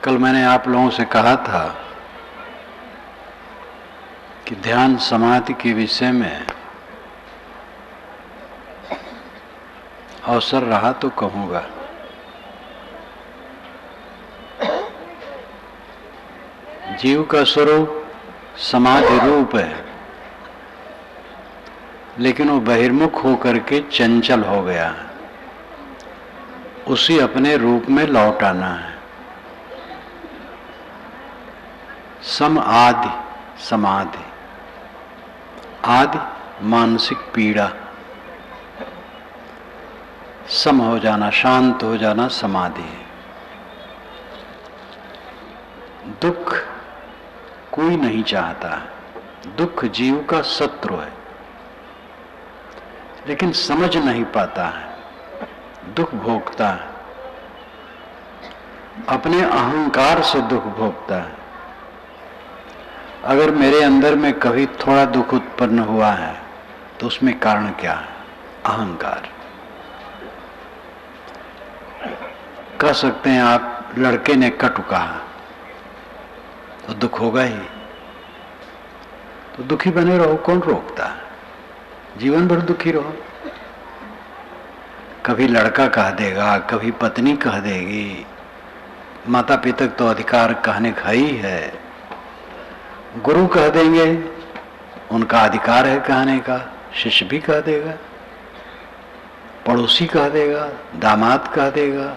कल मैंने आप लोगों से कहा था कि ध्यान समाधि के विषय में अवसर रहा तो कहूँगा। जीव का स्वरूप समाधि रूप है, लेकिन वो बहिर्मुख होकर के चंचल हो गया है। उसी अपने रूप में लौट आना है। सम आदि समाधि, आदि मानसिक पीड़ा, सम हो जाना, शांत हो जाना समाधि है। दुख कोई नहीं चाहता, दुख जीव का शत्रु है, लेकिन समझ नहीं पाता है, दुख भोगता है, अपने अहंकार से दुख भोगता है। अगर मेरे अंदर में कभी थोड़ा दुख उत्पन्न हुआ है तो उसमें कारण क्या है? अहंकार। कह सकते हैं आप लड़के ने कटु कहा तो दुख होगा ही, तो दुखी बने रहो, कौन रोकता है? जीवन भर दुखी रहो। कभी लड़का कह देगा, कभी पत्नी कह देगी, माता पिता तो अधिकार कहने का ही है, गुरु कह देंगे, उनका अधिकार है कहने का, शिष्य भी कह देगा, पड़ोसी कह देगा, दामाद कह देगा,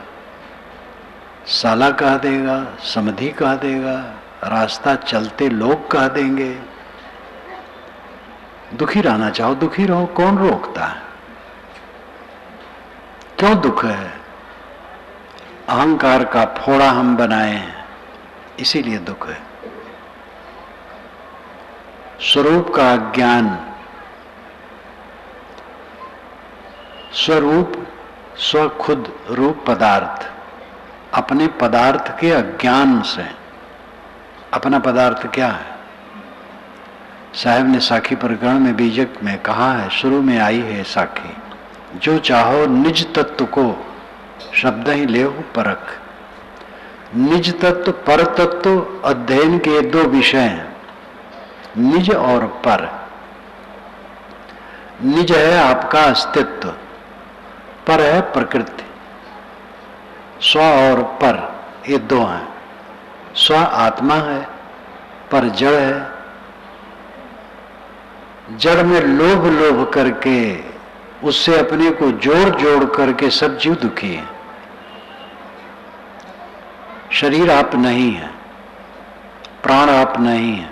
साला कह देगा, समधी कह देगा, रास्ता चलते लोग कह देंगे। दुखी रहना चाहो दुखी रहो, कौन रोकता है? क्यों दुख है? अहंकार का फोड़ा हम बनाए हैं, इसीलिए दुख है। स्वरूप का अज्ञान, स्वरूप स्व खुद रूप पदार्थ, अपने पदार्थ के अज्ञान से। अपना पदार्थ क्या है? साहब ने साखी प्रकरण में बीजक में कहा है, शुरू में आई है साखी, जो चाहो निज तत्व को शब्द ही ले हो परख। निज तत्व पर तत्व अध्ययन के दो विषय हैं, निज और पर। निज है आपका अस्तित्व, पर है प्रकृति। स्व और पर ये दो हैं। स्व आत्मा है, पर जड़ है। जड़ में लोभ लोभ करके उससे अपने को जोड़ जोड़ करके सब जीव दुखी है। शरीर आप नहीं है, प्राण आप नहीं है,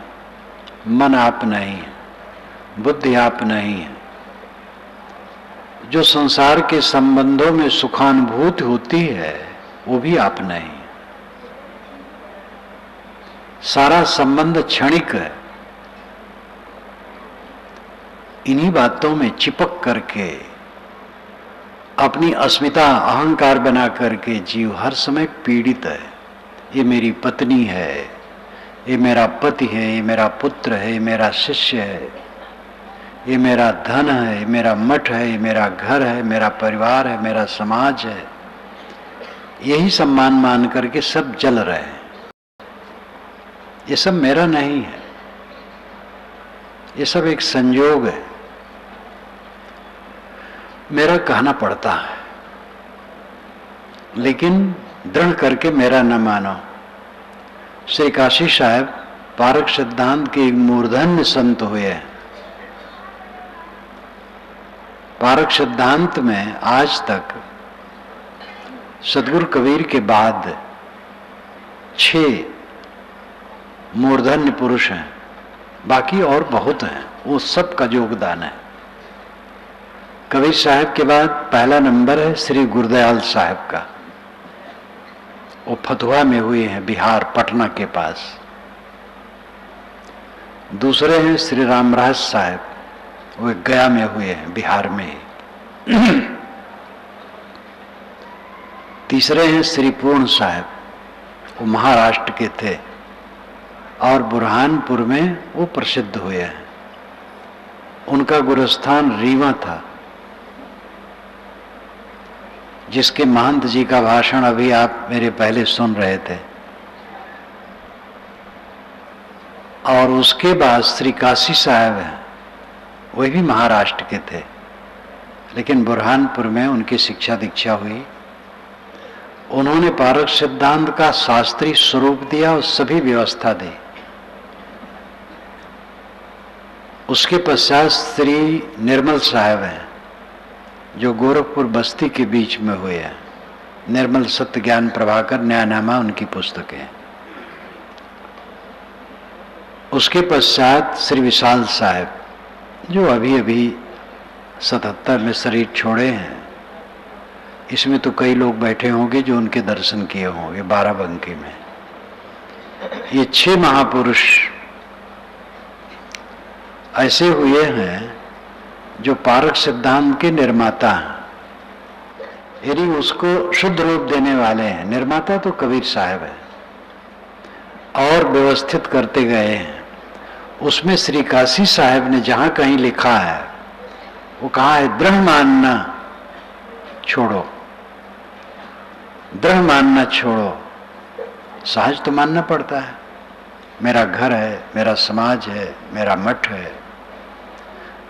मन आप नहीं है, बुद्धि आप नहीं है। जो संसार के संबंधों में सुखानुभूति होती है वो भी आप नहीं है। सारा संबंध क्षणिक है। इन्हीं बातों में चिपक करके अपनी अस्मिता अहंकार बना करके जीव हर समय पीड़ित है। ये मेरी पत्नी है, ये मेरा पति है, ये मेरा पुत्र है, ये मेरा शिष्य है, ये मेरा धन है, ये मेरा मठ है, ये मेरा घर है, मेरा परिवार है, मेरा समाज है। यही सम्मान मान करके सब जल रहे हैं। ये सब मेरा नहीं है, ये सब एक संयोग है। मेरा कहना पड़ता है, लेकिन दृढ़ करके मेरा न मानो। श्री काशी साहब पारक सिद्धांत के एक मूर्धन्य संत हुए हैं। पारक सिद्धांत में आज तक सदगुरु कबीर के बाद 6 मूर्धन्य पुरुष हैं, बाकी और बहुत हैं, वो सबका योगदान है। कबीर साहब के बाद पहला नंबर है श्री गुरुदयाल साहब का, वो फतुहा में हुए हैं, बिहार पटना के पास। दूसरे हैं श्री रामराज साहब, वो गया में हुए हैं, बिहार में ही। तीसरे हैं श्री पूर्ण साहब, वो महाराष्ट्र के थे और बुरहानपुर में वो प्रसिद्ध हुए हैं। उनका गुरुस्थान रीवा था, जिसके महंत जी का भाषण अभी आप मेरे पहले सुन रहे थे। और उसके बाद श्री काशी साहब हैं, वही भी महाराष्ट्र के थे, लेकिन बुरहानपुर में उनकी शिक्षा दीक्षा हुई। उन्होंने पारक सिद्धांत का शास्त्रीय स्वरूप दिया और सभी व्यवस्था दी। उसके पश्चात श्री निर्मल साहब हैं, जो गोरखपुर बस्ती के बीच में हुए हैं। निर्मल सत्य ज्ञान प्रभाकर न्यायनामा उनकी पुस्तक है। उसके पश्चात श्री विशाल साहब, जो अभी अभी 77 में शरीर छोड़े हैं। इसमें तो कई लोग बैठे होंगे जो उनके दर्शन किए होंगे बाराबंकी में। ये 6 महापुरुष ऐसे हुए हैं जो पारक सिद्धांत के निर्माता हैं, यानी उसको शुद्ध रूप देने वाले हैं। निर्माता तो कबीर साहब है और व्यवस्थित करते गए हैं। उसमें श्री काशी साहब ने जहां कहीं लिखा है, वो कहा है दृढ़ मानना छोड़ो, दृढ़ मानना छोड़ो। सहज तो मानना पड़ता है, मेरा घर है, मेरा समाज है, मेरा मठ है।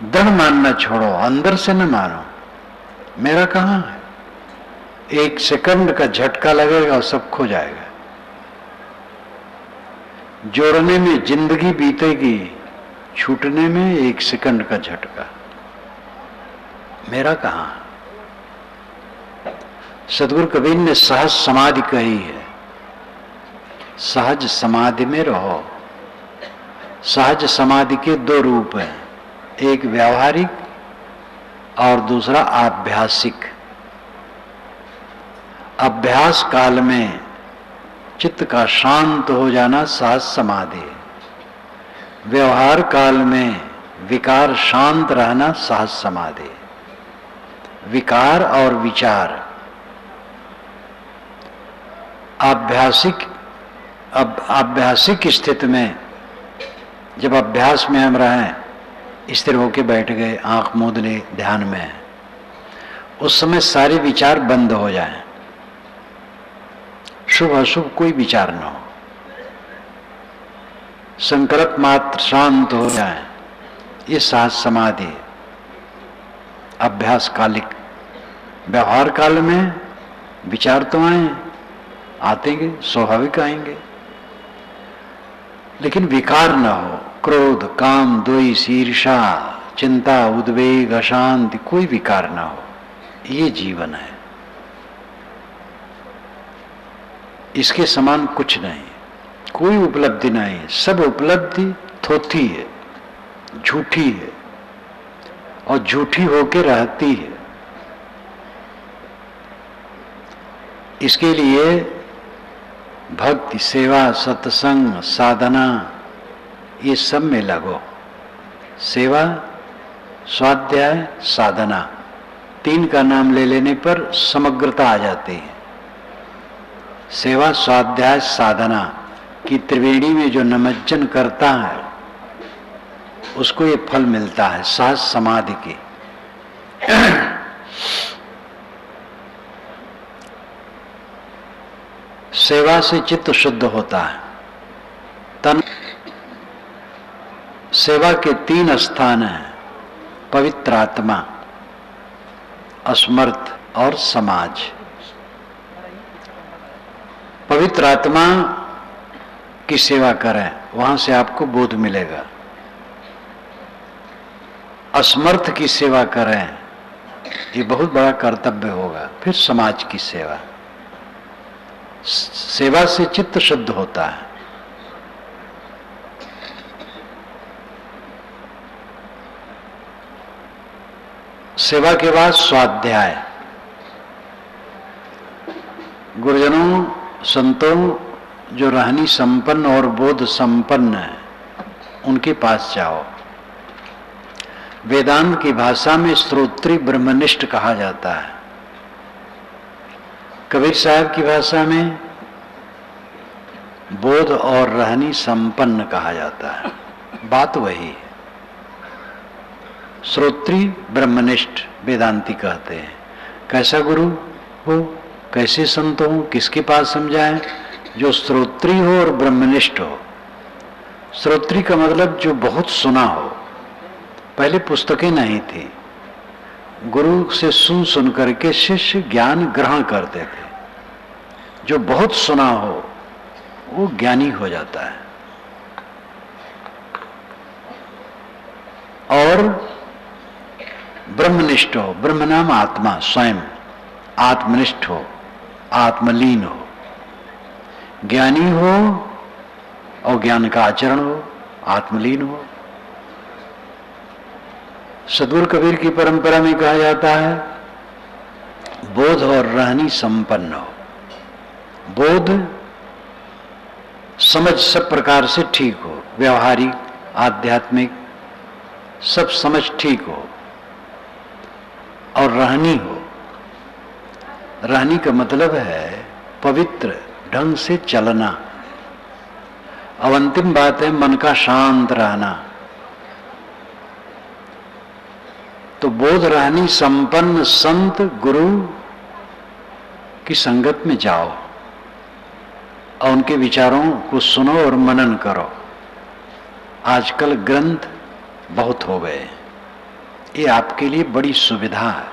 दृढ़ मानना छोड़ो, अंदर से न मानो। मेरा कहाँ है? 1 सेकंड का झटका लगेगा और सब खो जाएगा। जोड़ने में जिंदगी बीतेगी, छूटने में 1 सेकंड का झटका। मेरा कहाँ? सदगुरु कबीर ने सहज समाधि कही है। सहज समाधि में रहो। सहज समाधि के 2 रूप हैं, एक व्यावहारिक और दूसरा आभ्यासिक। अभ्यास काल में चित्त का शांत हो जाना सहज समाधि। व्यवहार काल में विकार शांत रहना सहज समाधि। विकार और विचार आभ्यासिक स्थिति में, जब अभ्यास में हम रहें, स्थिर होके बैठ गए, आंख मूंद ली, ध्यान में, उस समय सारे विचार बंद हो जाएं, शुभ अशुभ कोई विचार न हो, संकल्प मात्र शांत हो जाए, ये सहज समाधि। अभ्यास कालिक। व्यवहार काल में विचार तो आतेंगे, स्वाभाविक आएंगे, लेकिन विकार न हो। क्रोध, काम, द्वेष, ईर्षा, चिंता, उद्वेग, अशांति, कोई विकार न हो। ये जीवन है। इसके समान कुछ नहीं, कोई उपलब्धि नहीं। सब उपलब्धि थोथी है, झूठी है और झूठी होके रहती है। इसके लिए भक्ति, सेवा, सत्संग, साधना, ये सब में लगो। सेवा, स्वाध्याय, साधना, 3 का नाम ले लेने पर समग्रता आ जाती है। सेवा, स्वाध्याय, साधना की त्रिवेणी में जो निमज्जन करता है, उसको ये फल मिलता है सहज समाधि की। सेवा से चित्त शुद्ध होता है। तन सेवा के 3 स्थान हैं, पवित्र आत्मा, असमर्थ और समाज। पवित्र आत्मा की सेवा करें, वहां से आपको बोध मिलेगा। असमर्थ की सेवा करें, ये बहुत बड़ा कर्तव्य होगा। फिर समाज की सेवा। सेवा से चित्त शुद्ध होता है। सेवा के बाद स्वाध्याय। गुरुजनों, संतों जो रहनी संपन्न और बोध संपन्न है, उनके पास जाओ। वेदांत की भाषा में श्रोत्री ब्रह्मनिष्ठ कहा जाता है। कबीर साहब की भाषा में बोध और रहनी संपन्न कहा जाता है। बात वही है। श्रोत्री ब्रह्मनिष्ठ वेदांती कहते हैं। कैसा गुरु हो, कैसे संत हो, किसके पास समझाएं? जो श्रोत्री हो और ब्रह्मनिष्ठ हो। श्रोत्री का मतलब जो बहुत सुना हो। पहले पुस्तकें नहीं थी, गुरु से सुन सुन करके शिष्य ज्ञान ग्रहण करते थे। जो बहुत सुना हो वो ज्ञानी हो जाता है। और ब्रह्मनिष्ठ हो, ब्रह्म नाम आत्मा स्वयं, आत्मनिष्ठ हो, आत्मलीन हो, ज्ञानी हो और ज्ञान का आचरण हो, आत्मलीन हो। सद्गुरु कबीर की परंपरा में कहा जाता है बोध और रहनी संपन्न हो। बोध समझ सब प्रकार से ठीक हो, व्यवहारिक आध्यात्मिक सब समझ ठीक हो, और रहनी हो। रहनी का मतलब है पवित्र ढंग से चलना। अब अंतिम बात है मन का शांत रहना। तो बोध रहनी संपन्न संत गुरु की संगत में जाओ और उनके विचारों को सुनो और मनन करो। आजकल ग्रंथ बहुत हो गए, ये आपके लिए बड़ी सुविधा है।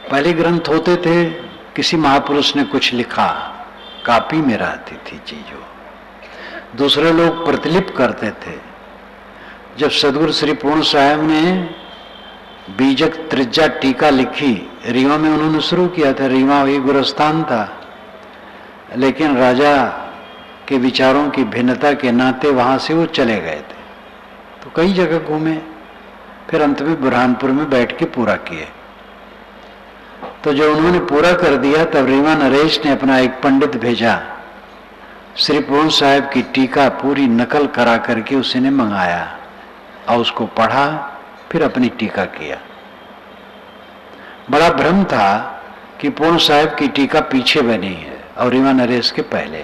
पहले ग्रंथ होते थे, किसी महापुरुष ने कुछ लिखा, कॉपी में रहती थी चीजों, दूसरे लोग प्रतिलिपि करते थे। जब सदगुरु श्री पूर्ण साहब ने बीजक त्रिज्या टीका लिखी, रीवा में उन्होंने शुरू किया था, रीवा वही गुरुस्थान था, लेकिन राजा के विचारों की भिन्नता के नाते वहां से वो चले गए थे। तो कई जगह घूमे, फिर अंत में बुरहानपुर में बैठ के पूरा किए। तो जब उन्होंने पूरा कर दिया तब रीवा नरेश ने अपना एक पंडित भेजा, श्री पूर्ण साहब की टीका पूरी नकल करा करके उसने मंगाया और उसको पढ़ा, फिर अपनी टीका किया। बड़ा भ्रम था कि पूर्ण साहब की टीका पीछे बनी है और रीवा नरेश के पहले,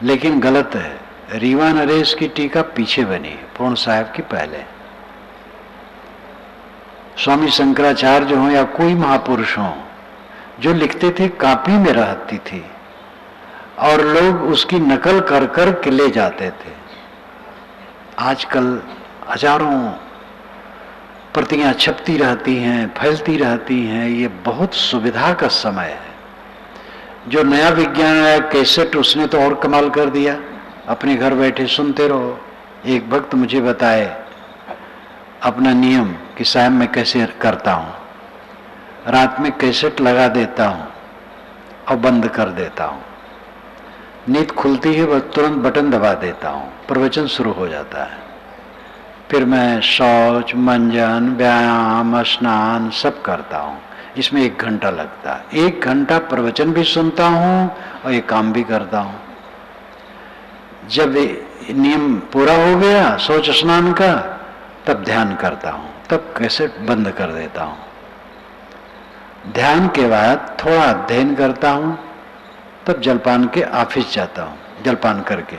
लेकिन गलत है। रीवा नरेश की टीका पीछे बनी है, पूर्ण साहब की पहले। स्वामी शंकराचार्य हो या कोई महापुरुष हो, जो लिखते थे कॉपी में रहती थी और लोग उसकी नकल कर कर के ले जाते थे। आजकल हजारों प्रतियां छपती रहती हैं, फैलती रहती हैं। ये बहुत सुविधा का समय है। जो नया विज्ञान आया कैसेट, उसने तो और कमाल कर दिया, अपने घर बैठे सुनते रहो। एक भक्त मुझे बताए अपना नियम कि साहब मैं कैसे करता हूँ, रात में कैसेट लगा देता हूँ और बंद कर देता हूँ। नींद खुलती है बस तुरंत बटन दबा देता हूँ, प्रवचन शुरू हो जाता है। फिर मैं शौच, मंजन, व्यायाम, स्नान सब करता हूँ। इसमें 1 घंटा लगता है। 1 घंटा प्रवचन भी सुनता हूँ और ये काम भी करता हूँ। जब नियम पूरा हो गया शौच स्नान का, तब ध्यान करता हूँ, तब कैसेट बंद कर देता हूँ। ध्यान के बाद थोड़ा अध्ययन करता हूँ, तब जलपान के ऑफिस जाता हूँ, जलपान करके।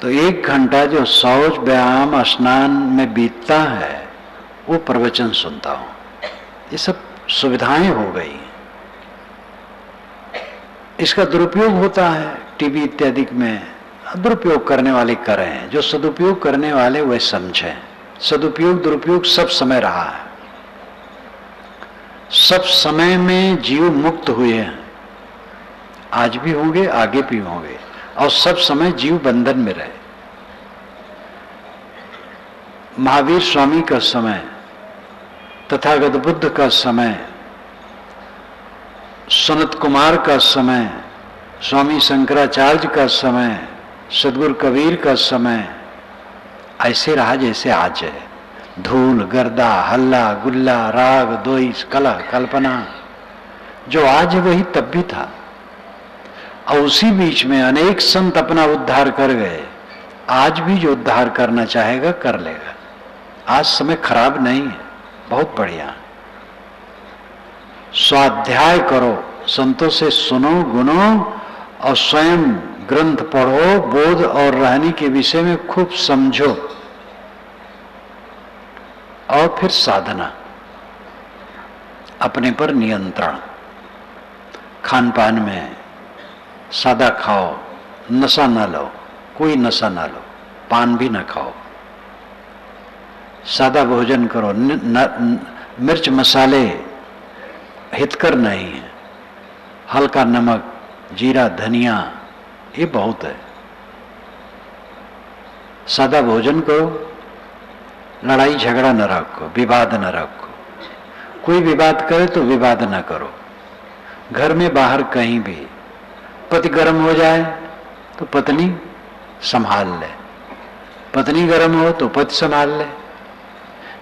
तो 1 घंटा जो शौच, व्यायाम, स्नान में बीतता है, वो प्रवचन सुनता हूँ। ये सब सुविधाएं हो गई। इसका दुरुपयोग होता है टीवी इत्यादि में, दुरुपयोग करने वाले करें, जो सदुपयोग करने वाले वे समझें। सदुपयोग दुरुपयोग सब समय रहा है, सब समय में जीव मुक्त हुए हैं, आज भी होंगे, आगे भी होंगे, और सब समय जीव बंधन में रहे। महावीर स्वामी का समय, तथागत बुद्ध का समय, सनत कुमार का समय, स्वामी शंकराचार्य का समय, सदगुरु कबीर का समय ऐसे रहा जैसे आज है। धूल, गर्दा, हल्ला गुल्ला, राग द्वेष, कलह, कल्पना, जो आज है वही तब भी था। और उसी बीच में अनेक संत अपना उद्धार कर गए। आज भी जो उद्धार करना चाहेगा कर लेगा। आज समय खराब नहीं है, बहुत बढ़िया। स्वाध्याय करो, संतों से सुनो, गुनो, और स्वयं ग्रंथ पढ़ो, बोध और रहनी के विषय में खूब समझो। और फिर साधना, अपने पर नियंत्रण, खान पान में सादा खाओ, नशा ना लो, कोई नशा ना लो, पान भी ना खाओ, सादा भोजन करो। मिर्च मसाले हितकर नहीं है, हल्का नमक, जीरा, धनिया, ये बहुत है। सादा भोजन करो, लड़ाई झगड़ा न रखो, विवाद न रखो। कोई विवाद करे तो विवाद न करो। घर में बाहर कहीं भी पति गर्म हो जाए तो पत्नी संभाल ले, पत्नी गर्म हो तो पति संभाल ले।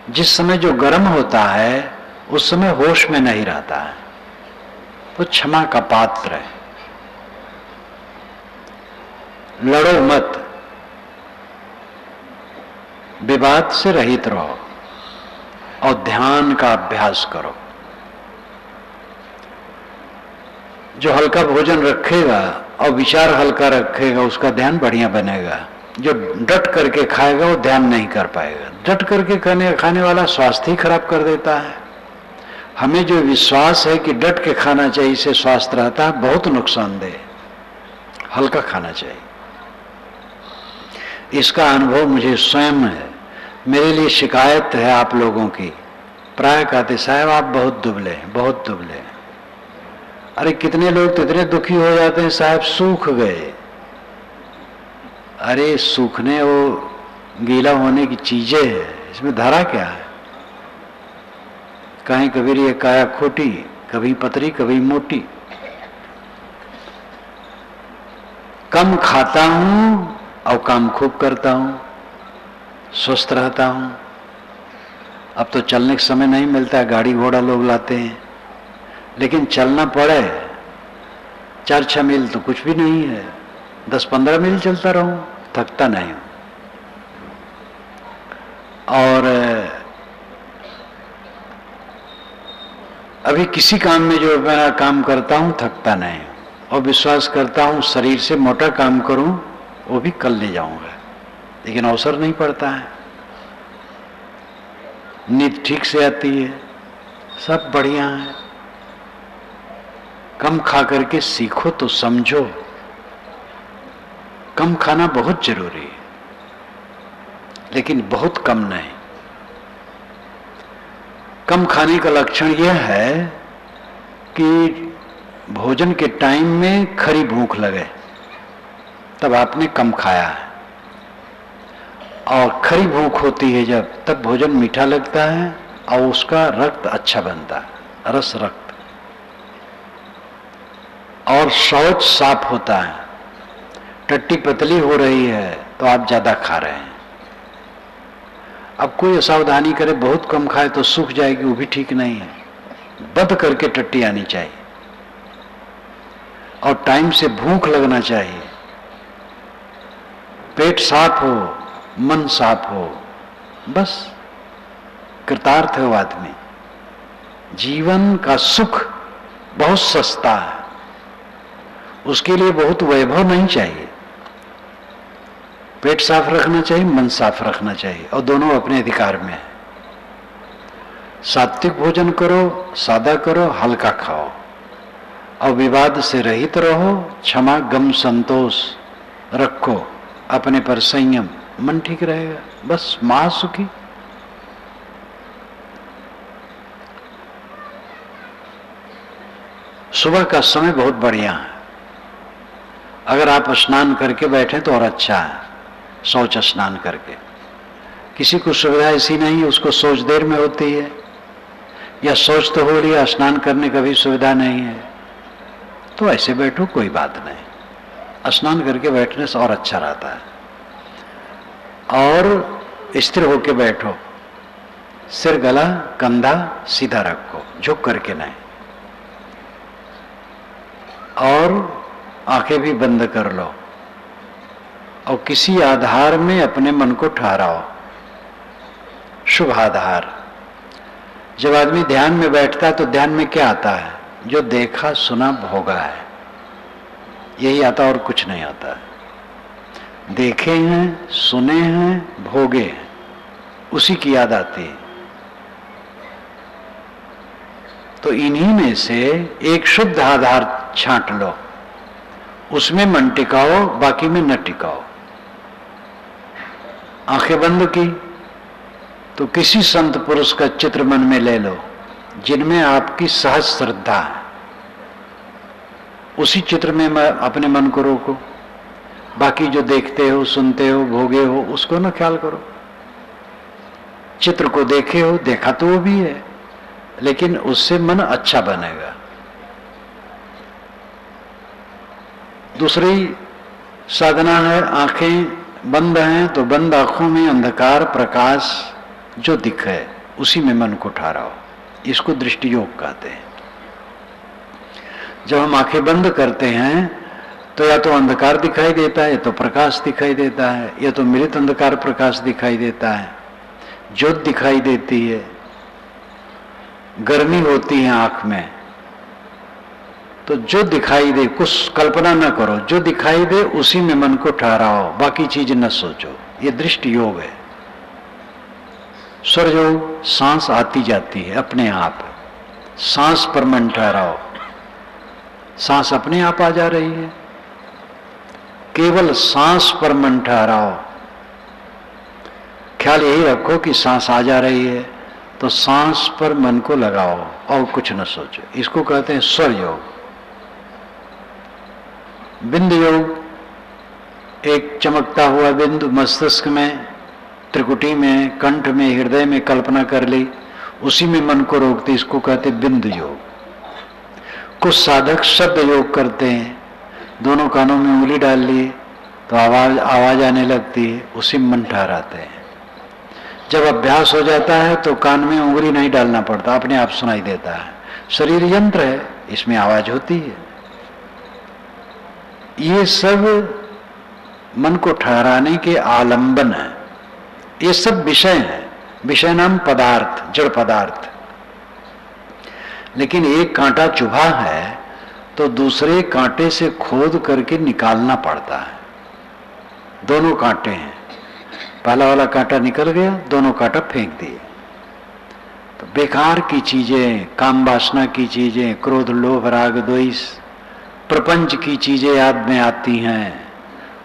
जिस समय जो गर्म होता है उस समय होश में नहीं रहता है, वो क्षमा का पात्र है। लड़ो मत, विवाद से रहित रहो और ध्यान का अभ्यास करो। जो हल्का भोजन रखेगा और विचार हल्का रखेगा उसका ध्यान बढ़िया बनेगा। जो डट करके खाएगा वो ध्यान नहीं कर पाएगा। डट करके खाने वाला स्वास्थ्य ही खराब कर देता है। हमें जो विश्वास है कि डट के खाना चाहिए, इससे स्वास्थ्य रहता है, बहुत नुकसानदेह। हल्का खाना चाहिए, इसका अनुभव मुझे स्वयं है। मेरे लिए शिकायत है आप लोगों की, प्राय कहते साहब आप बहुत दुबले हैं, बहुत दुबले हैं। अरे कितने लोग तो इतने दुखी हो जाते हैं साहब सूख गए। अरे सूखने वो गीला होने की चीजें है, इसमें धरा क्या है? कहीं कभी ये काया खोटी, कभी पतरी, कभी मोटी। कम खाता हूं और काम खूब करता हूं, स्वस्थ रहता हूं। अब तो चलने का समय नहीं मिलता है, गाड़ी घोड़ा लोग लाते हैं, लेकिन चलना पड़े 4-6 मील तो कुछ भी नहीं है। 10-15 मील चलता रहूं, थकता नहीं हूं। और अभी किसी काम में जो मैं काम करता हूं थकता नहीं हूं, और विश्वास करता हूं शरीर से मोटा काम करूं वो भी कर ले जाऊंगा, लेकिन अवसर नहीं पड़ता है। नींद ठीक से आती है, सब बढ़िया है। कम खा करके सीखो तो समझो, कम खाना बहुत जरूरी है, लेकिन बहुत कम नहीं। कम खाने का लक्षण यह है कि भोजन के टाइम में खरी भूख लगे तब आपने कम खाया है, और खरी भूख होती है जब, तब भोजन मीठा लगता है और उसका रक्त अच्छा बनता है, रस रक्त, और शौच साफ होता है। टट्टी पतली हो रही है तो आप ज्यादा खा रहे हैं। अब कोई असावधानी करे बहुत कम खाए तो सूख जाएगी, वो भी ठीक नहीं है। बंद करके टट्टी आनी चाहिए और टाइम से भूख लगना चाहिए। पेट साफ हो, मन साफ हो, बस कृतार्थ है वो आदमी। जीवन का सुख बहुत सस्ता है, उसके लिए बहुत वैभव नहीं चाहिए। पेट साफ रखना चाहिए, मन साफ रखना चाहिए, और दोनों अपने अधिकार में है। सात्विक भोजन करो, सादा करो, हल्का खाओ, और विवाद से रहित रहो। क्षमा, गम, संतोष रखो, अपने पर संयम, मन ठीक रहेगा, बस महासुखी। सुबह का समय बहुत बढ़िया है। अगर आप स्नान करके बैठे तो और अच्छा है, शौच स्नान करके। किसी को सुविधा ऐसी नहीं है, उसको शौच देर में होती है, या शौच तो हो लिया, स्नान करने का भी सुविधा नहीं है, तो ऐसे बैठो, कोई बात नहीं। स्नान करके बैठने से और अच्छा रहता है। और स्थिर होके बैठो, सिर, गला, कंधा सीधा रखो, झुक करके नहीं, और आंखें भी बंद कर लो, और किसी आधार में अपने मन को ठहराओ, शुभ आधार। जब आदमी ध्यान में बैठता है तो ध्यान में क्या आता है? जो देखा सुना भोगा है, यही आता, और कुछ नहीं आता है। देखे हैं, सुने हैं, भोगे हैं, उसी की याद आती है। तो इन्हीं में से एक शुद्ध आधार छांट लो, उसमें मन टिकाओ, बाकी में न टिकाओ। आंखें बंद की तो किसी संत पुरुष का चित्र मन में ले लो जिनमें आपकी सहज श्रद्धा है, उसी चित्र में अपने मन को रोको। बाकी जो देखते हो, सुनते हो, भोगे हो, उसको ना ख्याल करो। चित्र को देखे हो, देखा तो वो भी है, लेकिन उससे मन अच्छा बनेगा। दूसरी साधना है, आंखें बंद हैं तो बंद आंखों में अंधकार प्रकाश जो दिखे उसी में मन को ठहराओ। इसको दृष्टि योग कहते हैं। जब हम आंखें बंद करते हैं तो या तो अंधकार दिखाई देता है, या तो प्रकाश दिखाई देता है, या तो मिलित अंधकार प्रकाश दिखाई देता है, ज्योत दिखाई देती है, गर्मी होती है आंख में। तो जो दिखाई दे, कुछ कल्पना न करो, जो दिखाई दे उसी में मन को ठहराओ, बाकी चीज न सोचो। ये दृष्टि योग है। स्वर योग, सांस आती जाती है अपने आप, सांस पर मन ठहराओ, सांस अपने आप आ जा रही है। केवल सांस पर मन ठहराओ, ख्याल यही रखो कि सांस आ जा रही है, तो सांस पर मन को लगाओ और कुछ न सोचो। इसको कहते हैं स्वर योग। बिंदु योग, एक चमकता हुआ बिंदु मस्तिष्क में, त्रिकुटी में, कंठ में, हृदय में कल्पना कर ली, उसी में मन को रोकते, इसको कहते बिंदु योग। कुछ साधक शब्द योग करते हैं, दोनों कानों में उंगली डाल ली तो आवाज आने लगती है, उसी में मन ठहराते हैं। जब अभ्यास हो जाता है तो कान में उंगली नहीं डालना पड़ता, अपने आप सुनाई देता है। शरीर यंत्र है, इसमें आवाज होती है। ये सब मन को ठहराने के आलंबन है। ये सब विषय है। विषय नाम पदार्थ, जड़ पदार्थ। लेकिन एक कांटा चुभा है तो दूसरे कांटे से खोद करके निकालना पड़ता है। दोनों कांटे हैं, पहला वाला कांटा निकल गया, दोनों कांटा फेंक दिए। तो बेकार की चीजें, काम वासना की चीजें, क्रोध लोभ राग द्वेष, प्रपंच की चीजें याद में आती हैं।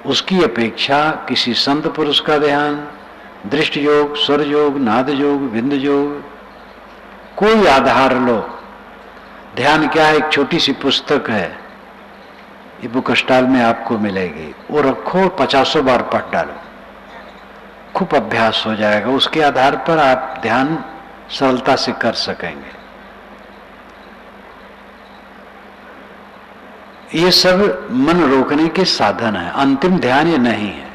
उसकी अपेक्षा किसी संत पुरुष का ध्यान, दृष्टि योग, स्वर योग, नाद योग, बिंदु योग, कोई आधार लो। ध्यान क्या है? एक छोटी सी पुस्तक है, ये बुक स्टॉल में आपको मिलेगी, वो रखो, 50 बार पढ़ डालो, खूब अभ्यास हो जाएगा। उसके आधार पर आप ध्यान सरलता से कर सकेंगे। ये सब मन रोकने के साधन है। अंतिम ध्यान ये नहीं है।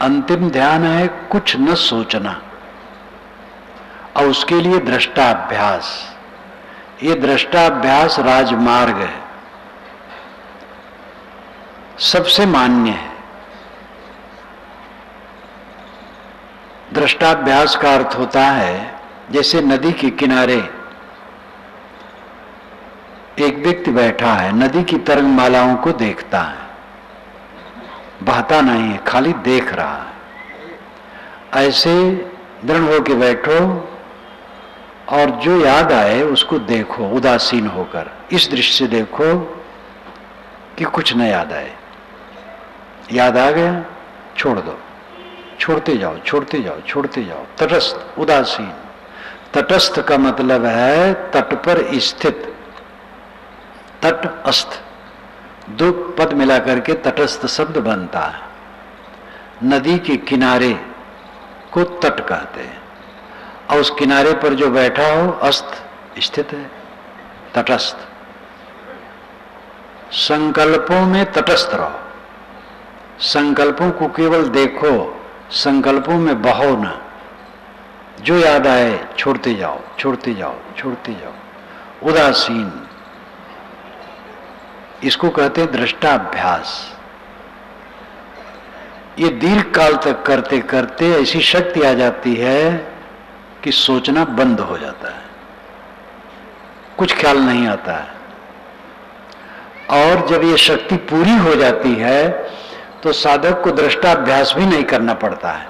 अंतिम ध्यान है कुछ न सोचना, और उसके लिए दृष्टाभ्यास। ये दृष्टाभ्यास राजमार्ग है, सबसे मान्य है। दृष्टाभ्यास का अर्थ होता है जैसे नदी के किनारे एक व्यक्ति बैठा है, नदी की तरंगमालाओं को देखता है, बहता नहीं है, खाली देख रहा है। ऐसे दृढ़ होकर बैठो और जो याद आए उसको देखो, उदासीन होकर। इस दृष्टि से देखो कि कुछ न याद आए। याद आ गया, छोड़ दो, छोड़ते जाओ, छोड़ते जाओ, छोड़ते जाओ। तटस्थ, उदासीन। तटस्थ का मतलब है तट पर स्थित। तट अस्थ, दो पद मिला करके तटस्थ शब्द बनता है। नदी के किनारे को तट कहते हैं, और उस किनारे पर जो बैठा हो अस्त स्थित है, तटस्थ। संकल्पों में तटस्थ रहो, संकल्पों को केवल देखो, संकल्पों में बहो ना। जो याद आए छोड़ते जाओ, छोड़ते जाओ, छोड़ते जाओ। उदासीन, इसको कहते हैं दृष्टाभ्यास। ये दीर्घ काल तक करते करते ऐसी शक्ति आ जाती है कि सोचना बंद हो जाता है, कुछ ख्याल नहीं आता है। और जब ये शक्ति पूरी हो जाती है तो साधक को दृष्टाभ्यास भी नहीं करना पड़ता है।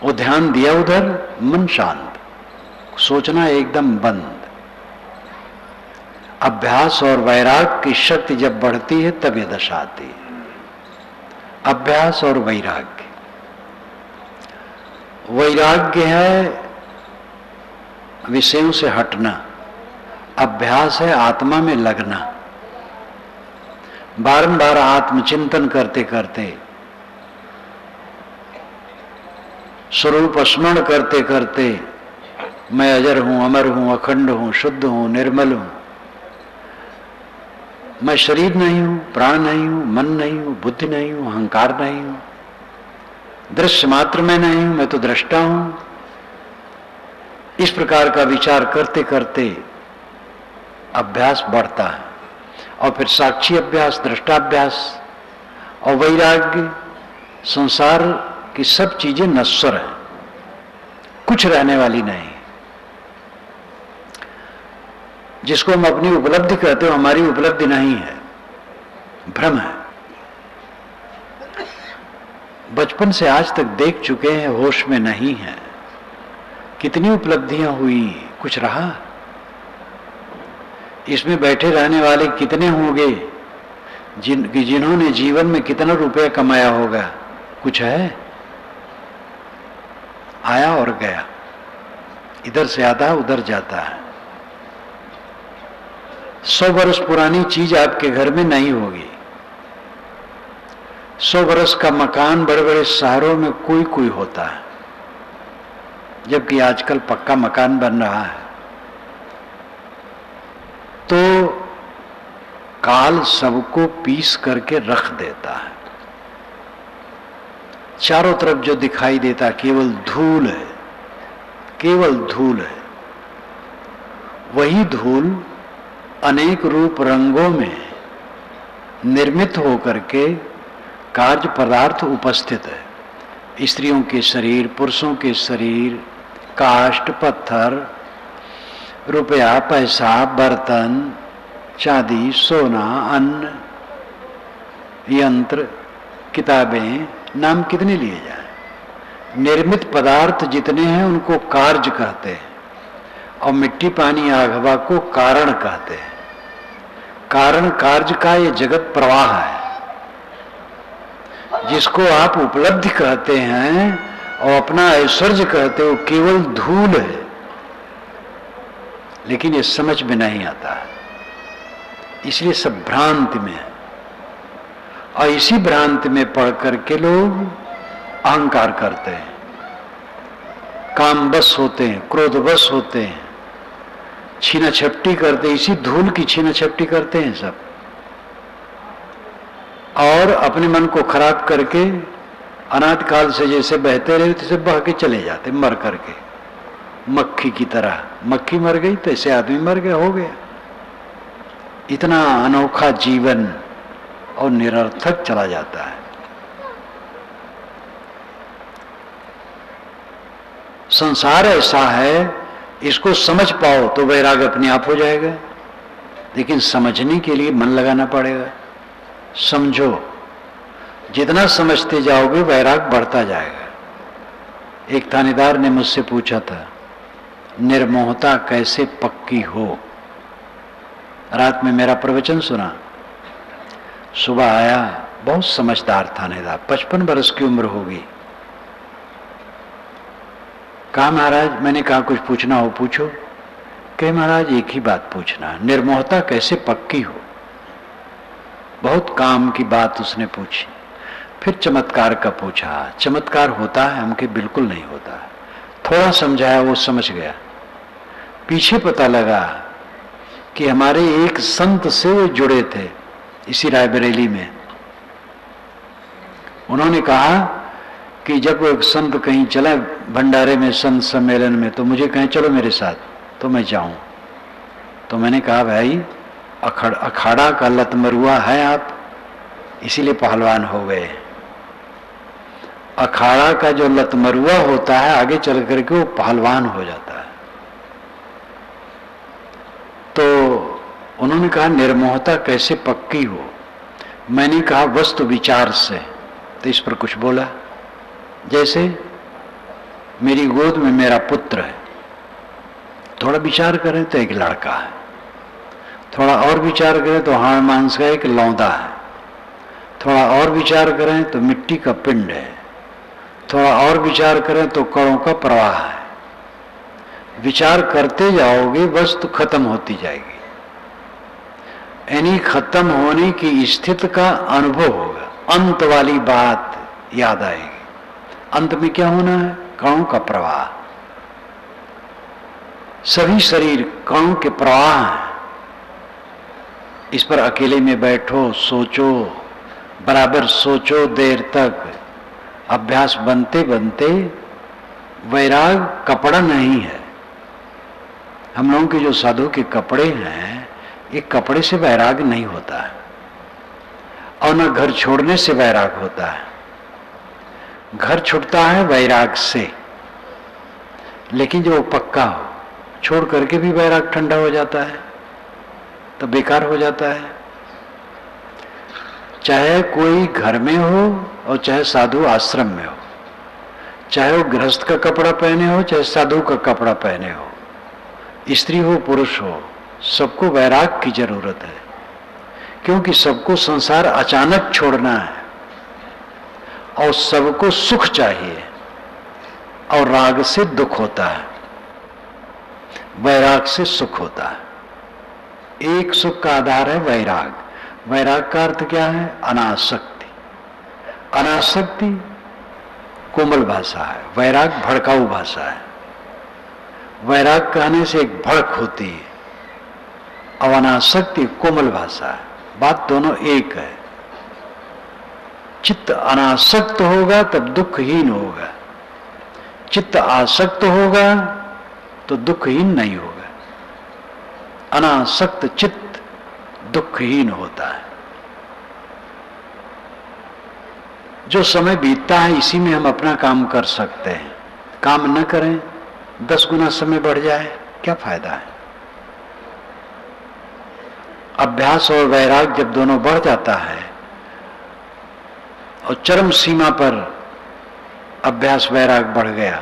वो ध्यान दिया उधर, मन शांत, सोचना एकदम बंद। अभ्यास और वैराग की शक्ति जब बढ़ती है तब यह दशा आती है। अभ्यास और वैराग्य, वैराग्य है विषयों से हटना, अभ्यास है आत्मा में लगना। बारंबार आत्मचिंतन करते करते, स्वरूप स्मरण करते करते, मैं अजर हूं, अमर हूं, अखंड हूं, शुद्ध हूं, निर्मल हूं, मैं शरीर नहीं हूं, प्राण नहीं हूं, मन नहीं हूं, बुद्धि नहीं हूं, अहंकार नहीं हूं, दृश्य मात्र में नहीं हूं, मैं तो दृष्टा हूं। इस प्रकार का विचार करते करते अभ्यास बढ़ता है और फिर साक्षी अभ्यास, दृष्टाभ्यास और वैराग्य। संसार की सब चीजें नश्वर हैं, कुछ रहने वाली नहीं। जिसको हम अपनी उपलब्धि कहते हो, हमारी उपलब्धि नहीं है, भ्रम है। बचपन से आज तक देख चुके हैं, होश में नहीं है। कितनी उपलब्धियां हुई, कुछ रहा? इसमें बैठे रहने वाले कितने होंगे जिन्होंने जीवन में कितना रुपया कमाया होगा? कुछ है? आया और गया, इधर से आता उधर जाता है। 100 वर्ष पुरानी चीज आपके घर में नहीं होगी। 100 वर्ष का मकान बड़े बड़े शहरों में कोई कोई होता है, जबकि आजकल पक्का मकान बन रहा है। तो काल सबको पीस करके रख देता है। चारों तरफ जो दिखाई देता केवल धूल है, केवल धूल है। वही धूल अनेक रूप रंगों में निर्मित होकर के कार्य पदार्थ उपस्थित है। स्त्रियों के शरीर, पुरुषों के शरीर, काष्ठ, पत्थर, रुपया, पैसा, बर्तन, चांदी, सोना, अन्न, यंत्र, किताबें, नाम कितने लिए जाए। निर्मित पदार्थ जितने हैं उनको कार्य कहते हैं और मिट्टी, पानी, आग, हवा को कारण कहते हैं। कारण कार्य का ये जगत प्रवाह है। जिसको आप उपलब्धि कहते हैं और अपना ऐश्वर्य कहते हो, केवल धूल है। लेकिन ये समझ में नहीं आता है, इसलिए सब भ्रांति में है। और इसी भ्रांति में पढ़ करके लोग अहंकार करते हैं, कामवश होते हैं, क्रोधवश होते हैं, छीना छपटी करते हैं। इसी धूल की छीना छपटी करते हैं सब, और अपने मन को खराब करके अनाद काल से जैसे बहते रहे तैसे बह के चले जाते, मर करके, मक्खी की तरह। मक्खी मर गई तैसे आदमी मर गया, हो गया। इतना अनोखा जीवन और निरर्थक चला जाता है। संसार ऐसा है, इसको समझ पाओ तो वैराग्य अपने आप हो जाएगा। लेकिन समझने के लिए मन लगाना पड़ेगा। समझो, जितना समझते जाओगे वैराग बढ़ता जाएगा। एक थानेदार ने मुझसे पूछा था, निर्मोहता कैसे पक्की हो। रात में मेरा प्रवचन सुना, सुबह आया, बहुत समझदार थानेदार, 55 वर्ष की उम्र होगी। कहा महाराज, मैंने कहा कुछ पूछना हो पूछो। कहे महाराज एक ही बात पूछना, निर्मोहता कैसे पक्की हो। बहुत काम की बात उसने पूछी। फिर चमत्कार का पूछा। चमत्कार होता है? हमके बिल्कुल नहीं होता। थोड़ा समझाया, वो समझ गया। पीछे पता लगा कि हमारे एक संत से वो जुड़े थे इसी रायबरेली में। उन्होंने कहा कि जब वो एक संत कहीं चला भंडारे में, संत सम्मेलन में, तो मुझे कहें चलो मेरे साथ, तो मैं जाऊं। तो मैंने कहा भाई अखाड़ा का लतमरुआ है आप, इसीलिए पहलवान हो गए। अखाड़ा का जो लतमरुआ होता है आगे चल करके वो पहलवान हो जाता है। तो उन्होंने कहा निर्मोहता कैसे पक्की हो। मैंने कहा वस्तु विचार से। तो इस पर कुछ बोला, जैसे मेरी गोद में मेरा पुत्र है, थोड़ा विचार करें तो एक लड़का है, थोड़ा और विचार करें तो हाड़ मांस का एक लौंदा है, थोड़ा और विचार करें तो मिट्टी का पिंड है, थोड़ा और विचार करें तो कणों का प्रवाह है। विचार करते जाओगे वस्तु खत्म होती जाएगी, यानी खत्म होने की स्थिति का अनुभव होगा। अंत वाली बात याद आएगी। अंत में क्या होना है? कणों का प्रवाह। सभी शरीर कणों के प्रवाह हैं। इस पर अकेले में बैठो, सोचो, बराबर सोचो देर तक। अभ्यास बनते बनते वैराग कपड़ा नहीं है। हम लोगों के जो साधु के कपड़े हैं, ये कपड़े से वैराग नहीं होता है, और न घर छोड़ने से वैराग होता है। घर छूटता है वैराग से, लेकिन जो पक्का हो, छोड़ करके भी वैराग ठंडा हो जाता है तो बेकार हो जाता है। चाहे कोई घर में हो और चाहे साधु आश्रम में हो, चाहे वो गृहस्थ का कपड़ा पहने हो चाहे साधु का कपड़ा पहने हो, स्त्री हो पुरुष हो, सबको वैराग की जरूरत है। क्योंकि सबको संसार अचानक छोड़ना है और सबको सुख चाहिए, और राग से दुख होता है, वैराग से सुख होता है। एक सुख का आधार है वैराग। वैराग का अर्थ क्या है? अनासक्ति। अनासक्ति कोमल भाषा है, वैराग भड़काऊ भाषा है। वैराग कहने से एक भड़क होती है और अनासक्ति कोमल भाषा है। बात दोनों एक है। चित्त अनासक्त होगा तब दुखहीन होगा, चित्त आसक्त होगा तो दुखहीन नहीं होगा। अनासक्त चित्त दुखहीन होता है। जो समय बीतता है इसी में हम अपना काम कर सकते हैं। काम न करें, 10 गुना समय बढ़ जाए, क्या फायदा है? अभ्यास और वैराग जब दोनों बढ़ जाता है और चरम सीमा पर अभ्यास वैराग बढ़ गया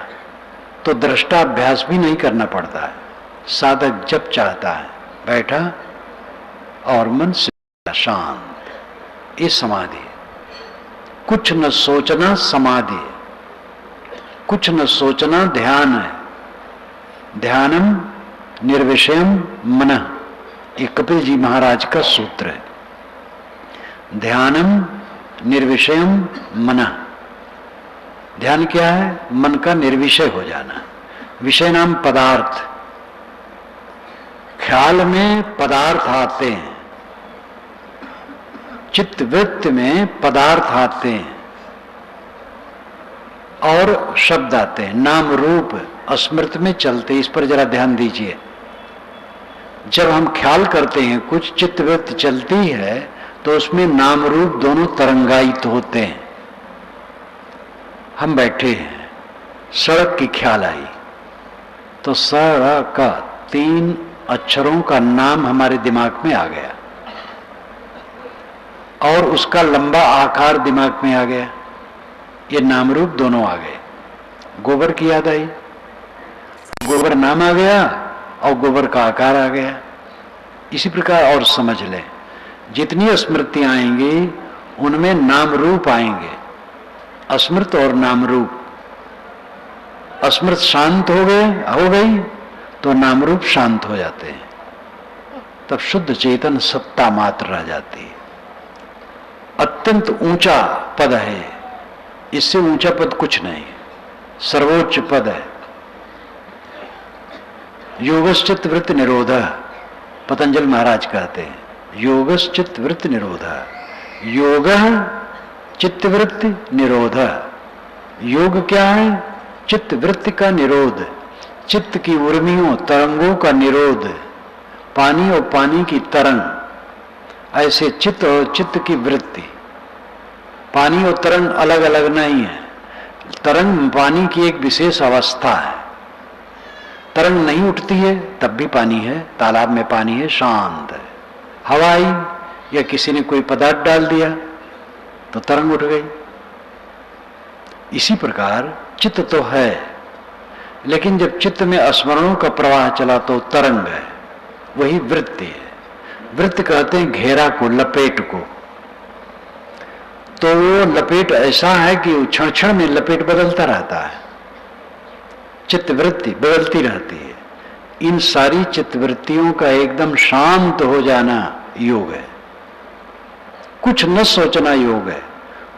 तो दृष्टा अभ्यास भी नहीं करना पड़ता है। साधक जब चाहता है बैठा और मन से शांत, ये समाधि। कुछ न सोचना समाधि, कुछ न सोचना ध्यान है। ध्यानम निर्विषयम मनः, ये कपिल जी महाराज का सूत्र है। ध्यानम निर्विषयम मनः। ध्यान क्या है? मन का निर्विषय हो जाना। विषय नाम पदार्थ। ख्याल में पदार्थ आते हैं, चित्त वृत्ति में पदार्थ आते हैं और शब्द आते हैं, नाम रूप अस्मृत में चलते। इस पर जरा ध्यान दीजिए। जब हम ख्याल करते हैं, कुछ चित्त वृत्ति चलती है तो उसमें नाम रूप दोनों तरंगायित होते हैं। हम बैठे हैं, सड़क की ख्याल आई तो सड़क का 3 अक्षरों का नाम हमारे दिमाग में आ गया और उसका लंबा आकार दिमाग में आ गया। ये नाम रूप दोनों आ गए। गोबर की याद आई, गोबर नाम आ गया और गोबर का आकार आ गया। इसी प्रकार और समझ लें, जितनी स्मृतियां आएंगी उनमें नाम रूप आएंगे, अस्मृत और नाम रूप। अस्मृत शांत हो गई तो नाम रूप शांत हो जाते हैं, तब शुद्ध चेतन सत्ता मात्र रह जाती है। अत्यंत ऊंचा पद है, इससे ऊंचा पद कुछ नहीं, सर्वोच्च पद है। योगश्चित्त वृत्ति निरोध, पतंजलि महाराज कहते हैं, योगश्चित्त वृत्ति निरोध। योग चित्त वृत्ति निरोध। योग क्या है? चित्त वृत्ति का निरोध, चित्त की उर्मियों तरंगों का निरोध। पानी और पानी की तरंग, ऐसे चित्त और चित्त की वृत्ति। पानी और तरंग अलग अलग नहीं है। तरंग पानी की एक विशेष अवस्था है। तरंग नहीं उठती है तब भी पानी है, तालाब में पानी है, शांत है। हवा आई या किसी ने कोई पदार्थ डाल दिया तो तरंग उठ गई। इसी प्रकार चित्त तो है, लेकिन जब चित्त में स्मरणों का प्रवाह चला तो तरंग है, वही वृत्ति है। वृत्त कहते हैं घेरा को, लपेट को। तो वो लपेट ऐसा है कि क्षण क्षण में लपेट बदलता रहता है, चित्तवृत्ति बदलती रहती है। इन सारी चित्तवृत्तियों का एकदम शांत हो जाना योग है। कुछ न सोचना योग है,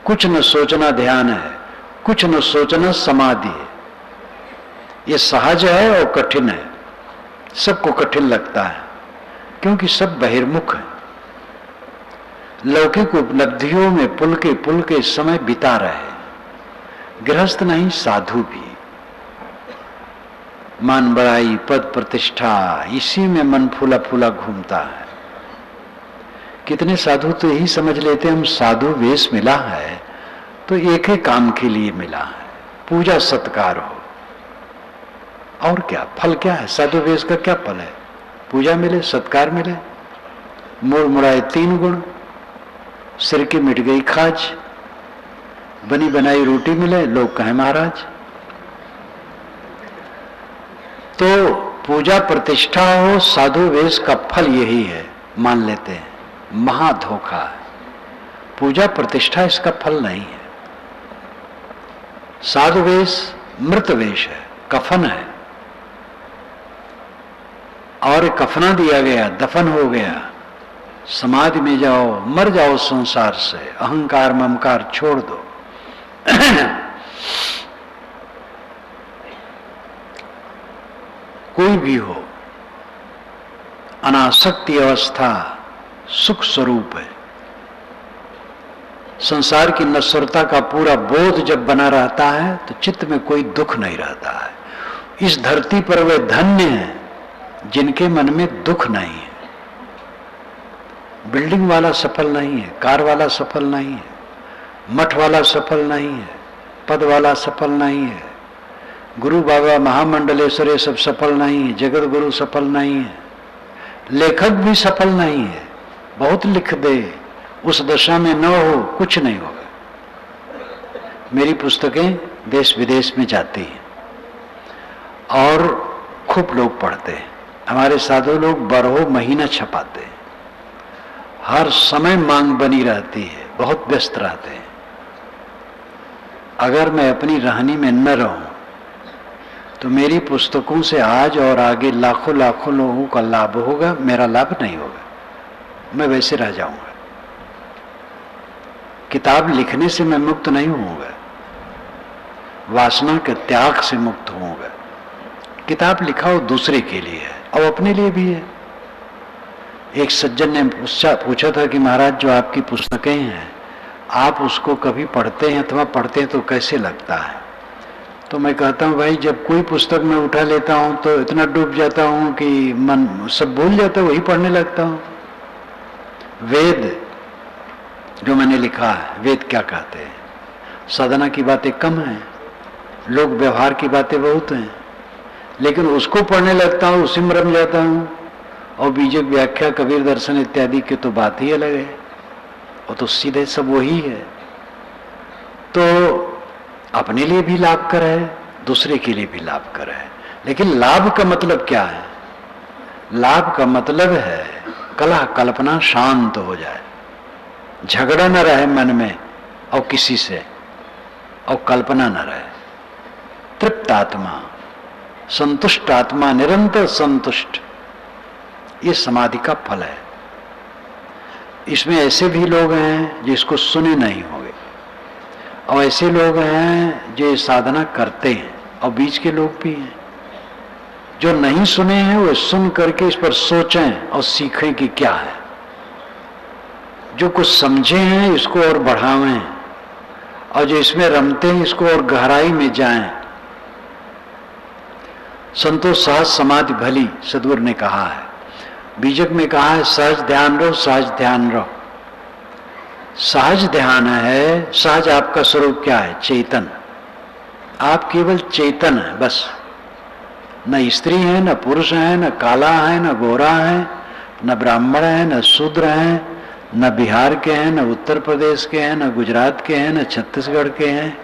कुछ न सोचना ध्यान है, कुछ न सोचना समाधि है। ये सहज है और कठिन है, सबको कठिन लगता है क्योंकि सब बहिर्मुख है। लौकिक उपलब्धियों में पुल के समय बिता रहे, गृहस्थ नहीं साधु भी। मान बड़ाई, पद प्रतिष्ठा, इसी में मन फूला फूला घूमता है। कितने साधु तो यही समझ लेते हैं हम साधु वेश मिला है तो एक ही काम के लिए मिला है, पूजा सत्कार हो। और क्या फल क्या है? साधु वेश का क्या फल है? पूजा मिले, सत्कार मिले, मुड़ मुड़ाए 3 गुण, सिर की मिट गई खाज, बनी बनाई रोटी मिले, लोग कहें महाराज। तो पूजा प्रतिष्ठा हो, साधु वेश का फल यही है, मान लेते हैं। महाधोखा है। पूजा प्रतिष्ठा इसका फल नहीं है। साधु वेश मृत वेश है, कफन है, और कफना दिया गया, दफन हो गया। समाधि में जाओ, मर जाओ संसार से, अहंकार ममकार छोड़ दो। कोई भी हो, अनासक्ति अवस्था सुख स्वरूप है। संसार की नश्वरता का पूरा बोध जब बना रहता है तो चित्त में कोई दुख नहीं रहता है। इस धरती पर वे धन्य हैं जिनके मन में दुख नहीं है। बिल्डिंग वाला सफल नहीं है, कार वाला सफल नहीं है, मठ वाला सफल नहीं है, पद वाला सफल नहीं है, गुरु बाबा महामंडलेश्वर सब सफल नहीं है, जगत गुरु सफल नहीं है, लेखक भी सफल नहीं है। बहुत लिख दे, उस दशा में न हो, कुछ नहीं होगा। मेरी पुस्तकें देश विदेश में जाती हैं और खूब लोग पढ़ते हैं। हमारे साधु लोग बारहों महीना छपाते हैं, हर समय मांग बनी रहती है, बहुत व्यस्त रहते हैं। अगर मैं अपनी रहनी में न रहूं तो मेरी पुस्तकों से आज और आगे लाखों लाखों लोगों का लाभ होगा, मेरा लाभ नहीं होगा, मैं वैसे रह जाऊंगा। किताब लिखने से मैं मुक्त नहीं होऊंगा, वासना के त्याग से मुक्त होऊंगा। किताब लिखा हो दूसरे के लिए है और अपने लिए भी है। एक सज्जन ने पूछा था कि महाराज जो आपकी पुस्तकें हैं, आप उसको कभी पढ़ते हैं अथवा पढ़ते हैं तो कैसे लगता है? तो मैं कहता हूँ भाई, जब कोई पुस्तक मैं उठा लेता हूँ तो इतना डूब जाता हूँ कि मन सब भूल जाता है, वही पढ़ने लगता हूँ। वेद जो मैंने लिखा है, वेद क्या कहते हैं? साधना की बातें कम हैं, लोक व्यवहार की बातें बहुत हैं, लेकिन उसको पढ़ने लगता हूँ, उसी में रम जाता हूँ। और बीजक व्याख्या, कबीर दर्शन इत्यादि की तो बात ही अलग है, वो तो सीधे सब वही है। तो अपने लिए भी लाभकर है, दूसरे के लिए भी लाभकर है। लेकिन लाभ का मतलब क्या है? लाभ का मतलब है कलह कल्पना शांत हो जाए, झगड़ा न रहे मन में और किसी से, और कल्पना न रहे, तृप्त आत्मा, संतुष्ट आत्मा, निरंतर संतुष्ट। ये समाधि का फल है। इसमें ऐसे भी लोग हैं जिसको सुने नहीं होंगे, और ऐसे लोग हैं जो साधना करते हैं, और बीच के लोग भी हैं जो नहीं सुने हैं, वो सुन करके इस पर सोचें और सीखें कि क्या है। जो कुछ समझे हैं इसको और बढ़ावें, और जो इसमें रमते हैं इसको और गहराई में जाएं। संतोष सहज समाधि भली, सद्गुरु ने कहा है। बीजक में कहा है सहज ध्यान रहो, सहज ध्यान रहो। सहज ध्यान है। सहज आपका स्वरूप क्या है? चेतन। आप केवल चेतन है, बस। न स्त्री है, न पुरुष है, न काला है, न गोरा है, न ब्राह्मण है, न शूद्र है, न बिहार के हैं, न उत्तर प्रदेश के हैं, न गुजरात के हैं, न छत्तीसगढ़ के हैं।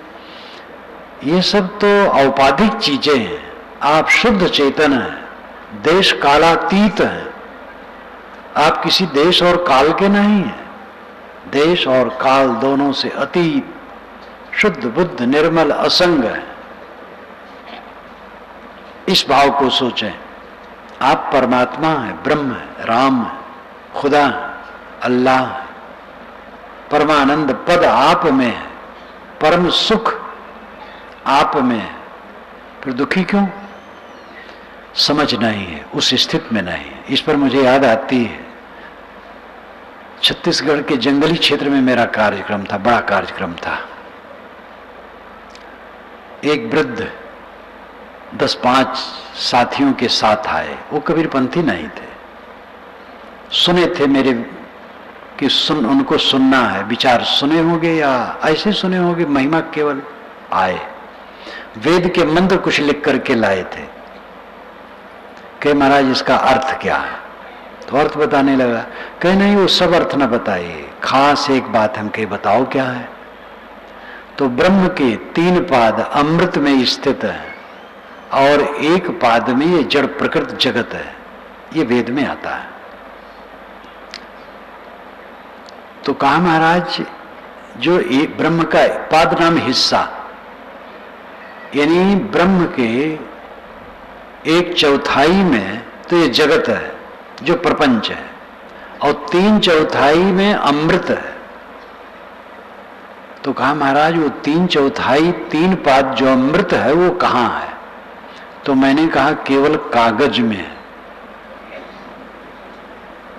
ये सब तो औपाधिक चीजें हैं। आप शुद्ध चेतन हैं, देश कालातीत हैं। आप किसी देश और काल के नहीं हैं। देश और काल दोनों से अतीत, शुद्ध बुद्ध, निर्मल, असंग है। इस भाव को सोचें। आप परमात्मा हैं, ब्रह्म है, राम है, खुदा है, अल्लाह है। परमानंद पद आप में है, परम सुख आप में है। फिर दुखी क्यों? समझ नहीं है, उस स्थिति में नहीं है। इस पर मुझे याद आती है, छत्तीसगढ़ के जंगली क्षेत्र में मेरा कार्यक्रम था, बड़ा कार्यक्रम था। एक वृद्ध 10-5 साथियों के साथ आए। वो कबीरपंथी नहीं थे, सुने थे मेरे कि उनको सुनना है। विचार सुने होंगे या ऐसे सुने होंगे, महिमा केवल आए। वेद के मंत्र कुछ लिख करके लाए थे कि महाराज इसका अर्थ क्या है? तो अर्थ बताने लगा। कहे नहीं, वो सब अर्थ न बताइए, खास एक बात हमके बताओ क्या है। तो ब्रह्म के 3 पाद अमृत में स्थित है और एक पाद में ये जड़ प्रकृत जगत है, ये वेद में आता है। तो कहा महाराज, जो एक ब्रह्म का पाद नाम हिस्सा, यानी ब्रह्म के 1/4 में तो ये जगत है जो प्रपंच है, और 3/4 में अमृत है। तो कहा महाराज, वो 3/4 3 पाद जो अमृत है वो कहां है? तो मैंने कहा केवल कागज में है।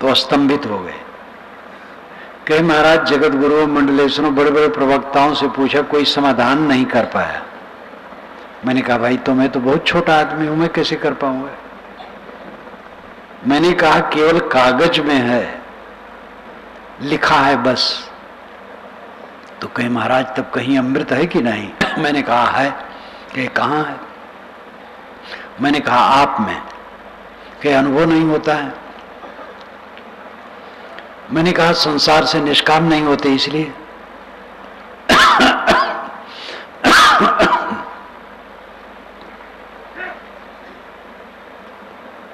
तो स्तंभित हो गए। कहे महाराज, जगत गुरु मंडलेश्वरों बड़े बड़े प्रवक्ताओं से पूछा, कोई समाधान नहीं कर पाया। मैंने कहा भाई, तो मैं तो बहुत छोटा आदमी हूं, मैं कैसे कर पाऊंगा? मैंने कहा केवल कागज में है, लिखा है बस। तो कहे महाराज, तब कहीं अमृत है कि नहीं? मैंने कहा है। कहे कहां है? मैंने कहा आप में। कहे अनुभव नहीं होता है। मैंने कहा संसार से निष्काम नहीं होते इसलिए।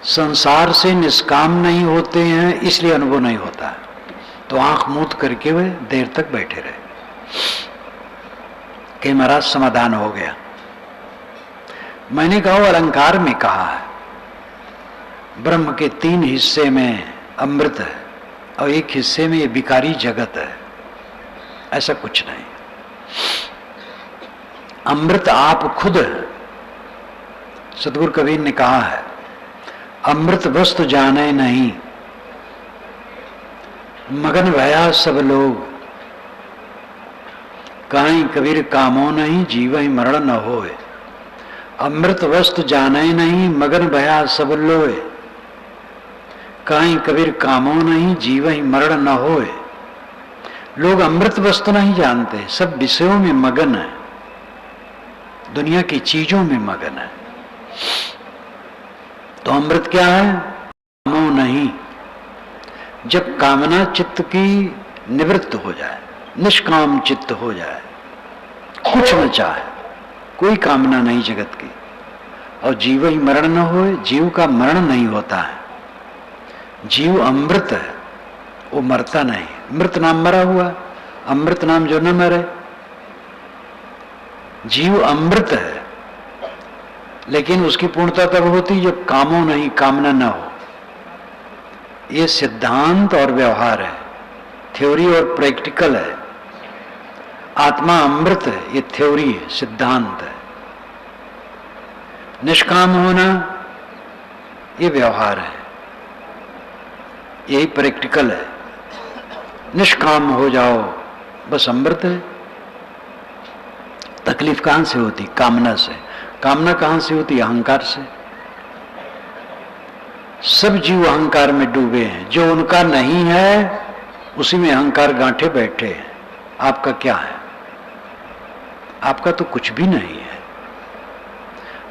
संसार से निष्काम नहीं होते हैं इसलिए अनुभव नहीं होता है। तो आंख मूंद करके वे देर तक बैठे रहे कि महाराज समाधान हो गया। मैंने कहा वो अलंकार में कहा है, ब्रह्म के 3 हिस्से में अमृत है और 1 हिस्से में ये विकारी जगत है। ऐसा कुछ नहीं। अमृत आप खुद है। सतगुरु कबीर ने कहा है, अमृत वस्तु जाने नहीं, मगन भया सब लोग। काई कबीर कामो नहीं, जीव ही मरण न होए। अमृत वस्तु जाने नहीं, मगन भया सब लोए। काई कबीर कामो नहीं, जीव ही मरण न होए। लोग अमृत वस्तु नहीं जानते, सब विषयों में मगन है, दुनिया की चीजों में मगन है। तो अमृत क्या है? कामो नहीं। जब कामना चित्त की निवृत्त हो जाए, निष्काम चित्त हो जाए, कुछ न चाहे, कोई कामना नहीं जगत की, और जीव ही मरण न होए, जीव का मरण नहीं होता है। जीव अमृत है, वो मरता नहीं। मृत नाम मरा हुआ, अमृत नाम जो न मरे। जीव अमृत है, लेकिन उसकी पूर्णता तब होती जब कामो नहीं, कामना न हो। ये सिद्धांत और व्यवहार है, थ्योरी और प्रैक्टिकल है। आत्मा अमृत है, ये थ्योरी है, सिद्धांत है। निष्काम होना ये व्यवहार है, यही प्रैक्टिकल है। निष्काम हो जाओ, बस अमृत है। तकलीफ कहां से होती? कामना से। कामना कहां से होती? अहंकार से। सब जीव अहंकार में डूबे हैं। जो उनका नहीं है उसी में अहंकार गांठे बैठे हैं। आपका क्या है? आपका तो कुछ भी नहीं है।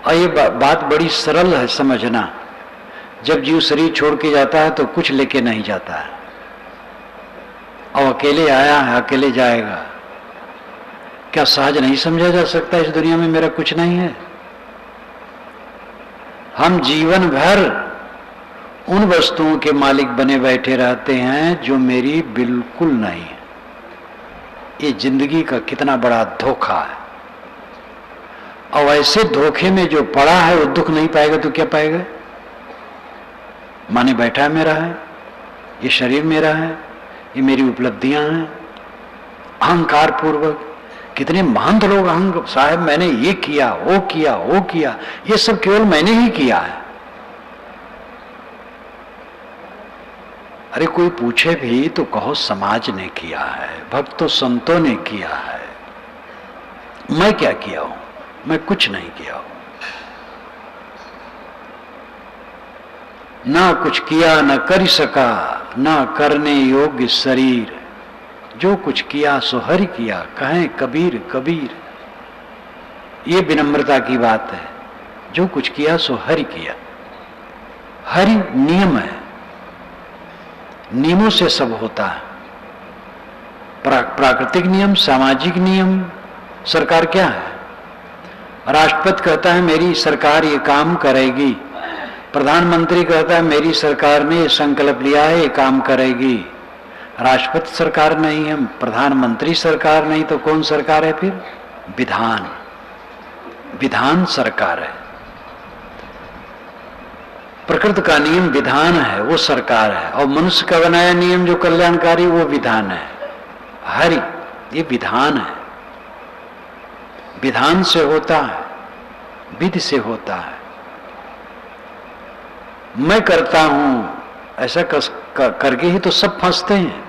और ये बात बड़ी सरल है समझना। जब जीव शरीर छोड़ के जाता है तो कुछ लेके नहीं जाता है, और अकेले आया है अकेले जाएगा। क्या सहज नहीं समझा जा सकता इस दुनिया में मेरा कुछ नहीं है? हम जीवन भर उन वस्तुओं के मालिक बने बैठे रहते हैं जो मेरी बिल्कुल नहीं है। ये जिंदगी का कितना बड़ा धोखा है। और ऐसे धोखे में जो पड़ा है वो दुख नहीं पाएगा तो क्या पाएगा? माने बैठा है मेरा है, ये शरीर मेरा है, ये मेरी उपलब्धियां हैं, अहंकार पूर्वक। कितने महंत लोग अहंग साहब मैंने ये किया वो किया वो किया, ये सब केवल मैंने ही किया है। अरे कोई पूछे भी तो कहो समाज ने किया है, भक्तों संतों ने किया है। मैं क्या किया हूं? मैं कुछ नहीं किया हूं। ना कुछ किया न कर सका, ना करने योग्य शरीर। जो कुछ किया सो हरि किया, कहें कबीर कबीर। ये विनम्रता की बात है। जो कुछ किया सो हरि किया। हरि नियम है, नियमों से सब होता है। प्राकृतिक नियम, सामाजिक नियम। सरकार क्या है? राष्ट्रपति कहता है मेरी सरकार ये काम करेगी, प्रधानमंत्री कहता है मेरी सरकार ने ये संकल्प लिया है ये काम करेगी। राष्ट्रपति सरकार नहीं है, प्रधानमंत्री सरकार नहीं, तो कौन सरकार है फिर? विधान। विधान सरकार है। प्रकृति का नियम विधान है, वो सरकार है। और मनुष्य का बनाया नियम जो कल्याणकारी वो विधान है। हरि ये विधान है। विधान से होता है, विधि से होता है। मैं करता हूं ऐसा करके ही तो सब फंसते हैं।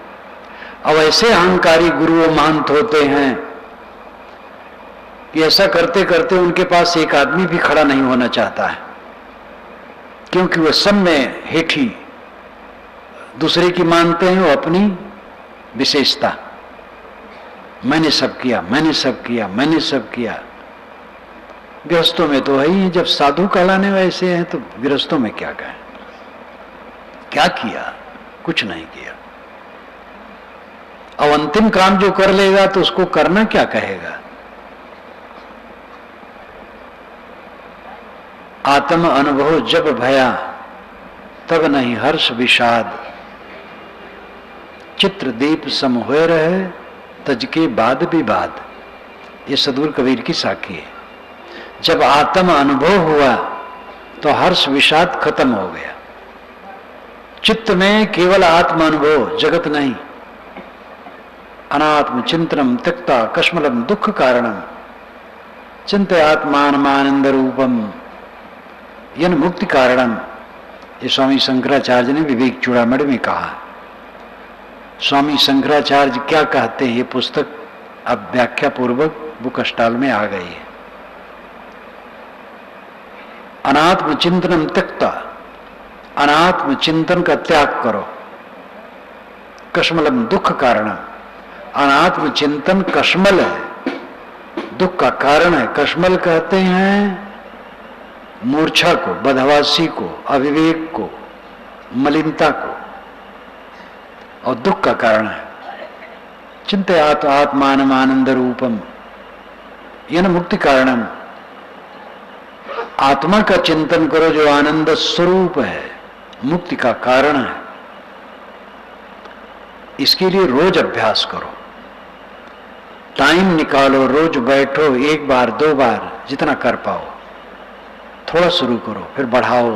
अब ऐसे अहंकारी गुरु महंत होते हैं कि ऐसा करते करते उनके पास एक आदमी भी खड़ा नहीं होना चाहता है, क्योंकि वो सब में हेठी दूसरे की मानते हैं, वो अपनी विशेषता। मैंने सब किया, मैंने सब किया, मैंने सब किया। गृहस्थों में तो है ही, जब साधु कहलाने वैसे हैं तो गृहस्थों में क्या कहें? क्या किया? कुछ नहीं किया। अब अंतिम काम जो कर लेगा तो उसको करना क्या कहेगा? आत्म अनुभव जब भया तब नहीं हर्ष विषाद, चित्र दीप सम होए रहे तज के बाद विवाद। ये सदगुरु कबीर की साखी है। जब आत्म अनुभव हुआ तो हर्ष विषाद खत्म हो गया। चित्त में केवल आत्म अनुभव, जगत नहीं। अनात्म चिंतनम त्यक्ता कश्मलम दुख कारणम चिंतयात्मानमानंद रूपम यन मुक्ति कारणम। ये स्वामी शंकराचार्य ने विवेक चूड़ामणि में कहा। स्वामी शंकराचार्य क्या कहते हैं? ये पुस्तक अब व्याख्या पूर्वक बुक स्टॉल में आ गई है। अनात्म चिंतनम त्यक्ता, अनात्म चिंतन का त्याग करो। कश्मलम दुख कारणम, अनात्म चिंतन कश्मल है, दुख का कारण है। कश्मल कहते हैं मूर्छा को, बदहवासी को, अविवेक को, मलिनता को, और दुख का कारण है। चिंतयात आत्मानम आनंद रूपम यन मुक्ति कारणम। आत्मा का चिंतन करो जो आनंद स्वरूप है, मुक्ति का कारण है। इसके लिए रोज अभ्यास करो, टाइम निकालो, रोज बैठो, एक बार दो बार जितना कर पाओ। थोड़ा शुरू करो फिर बढ़ाओ।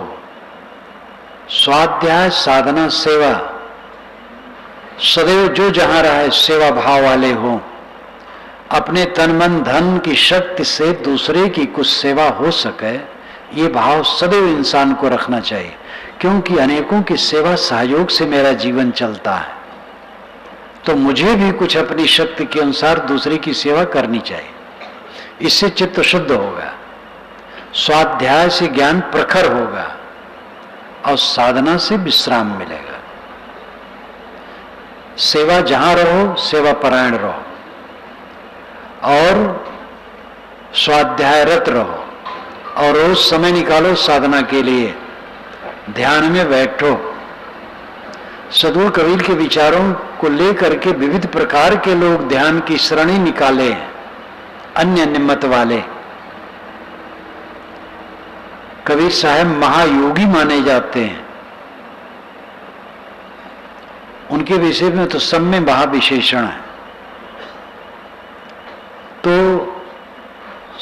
स्वाध्याय साधना सेवा, सदैव जो जहां रहे सेवा भाव वाले हो। अपने तन मन धन की शक्ति से दूसरे की कुछ सेवा हो सके, ये भाव सदैव इंसान को रखना चाहिए। क्योंकि अनेकों की सेवा सहयोग से मेरा जीवन चलता है, तो मुझे भी कुछ अपनी शक्ति के अनुसार दूसरे की सेवा करनी चाहिए। इससे चित्त शुद्ध होगा, स्वाध्याय से ज्ञान प्रखर होगा और साधना से विश्राम मिलेगा। सेवा जहां रहो सेवा परायण रहो और स्वाध्यायरत रहो और रोज समय निकालो साधना के लिए। ध्यान में बैठो। सदगुरु कबीर के विचारों को लेकर के विविध प्रकार के लोग ध्यान की श्रेणी निकाले हैं, अन्य निम्मत वाले। कबीर साहब महायोगी माने जाते हैं, इनके विषय में तो सब में महाविशेषण है। तो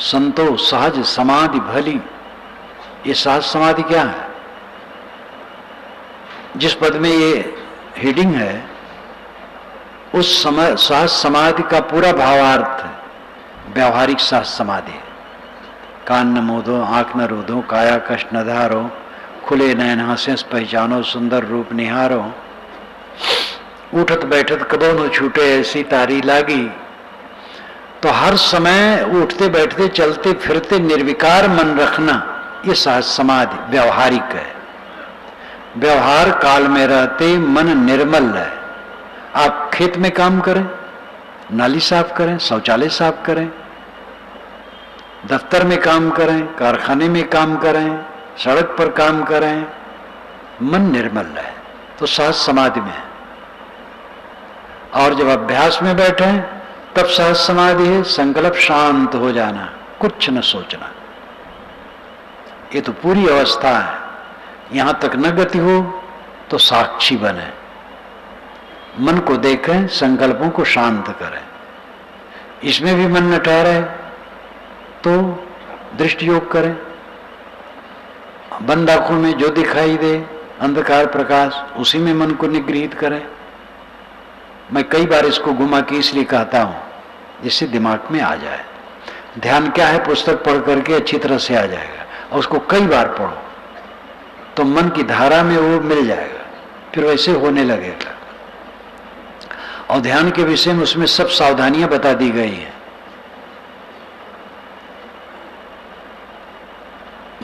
संतोष सहज समाधि भली, ये सहज समाधि क्या है? जिस पद में ये हेडिंग है उस समय सहज समाधि का पूरा भावार्थ व्यावहारिक सहज समाधि है। कान न मूंदो, आंख न रूदो, काया कष्ट न धारो, खुले नयन हंसे पहचानो, सुंदर रूप निहारो, उठत बैठत कदों न छूटे ऐसी तारी लागी। तो हर समय उठते बैठते चलते फिरते निर्विकार मन रखना, ये सहज समाधि व्यवहारिक है। व्यवहार काल में रहते मन निर्मल है। आप खेत में काम करें, नाली साफ करें, शौचालय साफ करें, दफ्तर में काम करें, कारखाने में काम करें, सड़क पर काम करें, मन निर्मल है तो सहज समाधि में है। और जब अभ्यास में बैठे तब सहज समाधि है, संकल्प शांत हो जाना, कुछ न सोचना। ये तो पूरी अवस्था है। यहां तक न गति हो तो साक्षी बने, मन को देखें, संकल्पों को शांत करें। इसमें भी मन न ठहरे तो दृष्टि योग करें। बंद आंखों में जो दिखाई दे अंधकार प्रकाश, उसी में मन को निगृहित करें। मैं कई बार इसको घुमा के इसलिए कहता हूं जिससे दिमाग में आ जाए। ध्यान क्या है, पुस्तक पढ़ करके अच्छी तरह से आ जाएगा, और उसको कई बार पढ़ो तो मन की धारा में वो मिल जाएगा, फिर वैसे होने लगेगा। और ध्यान के विषय में उसमें सब सावधानियां बता दी गई हैं।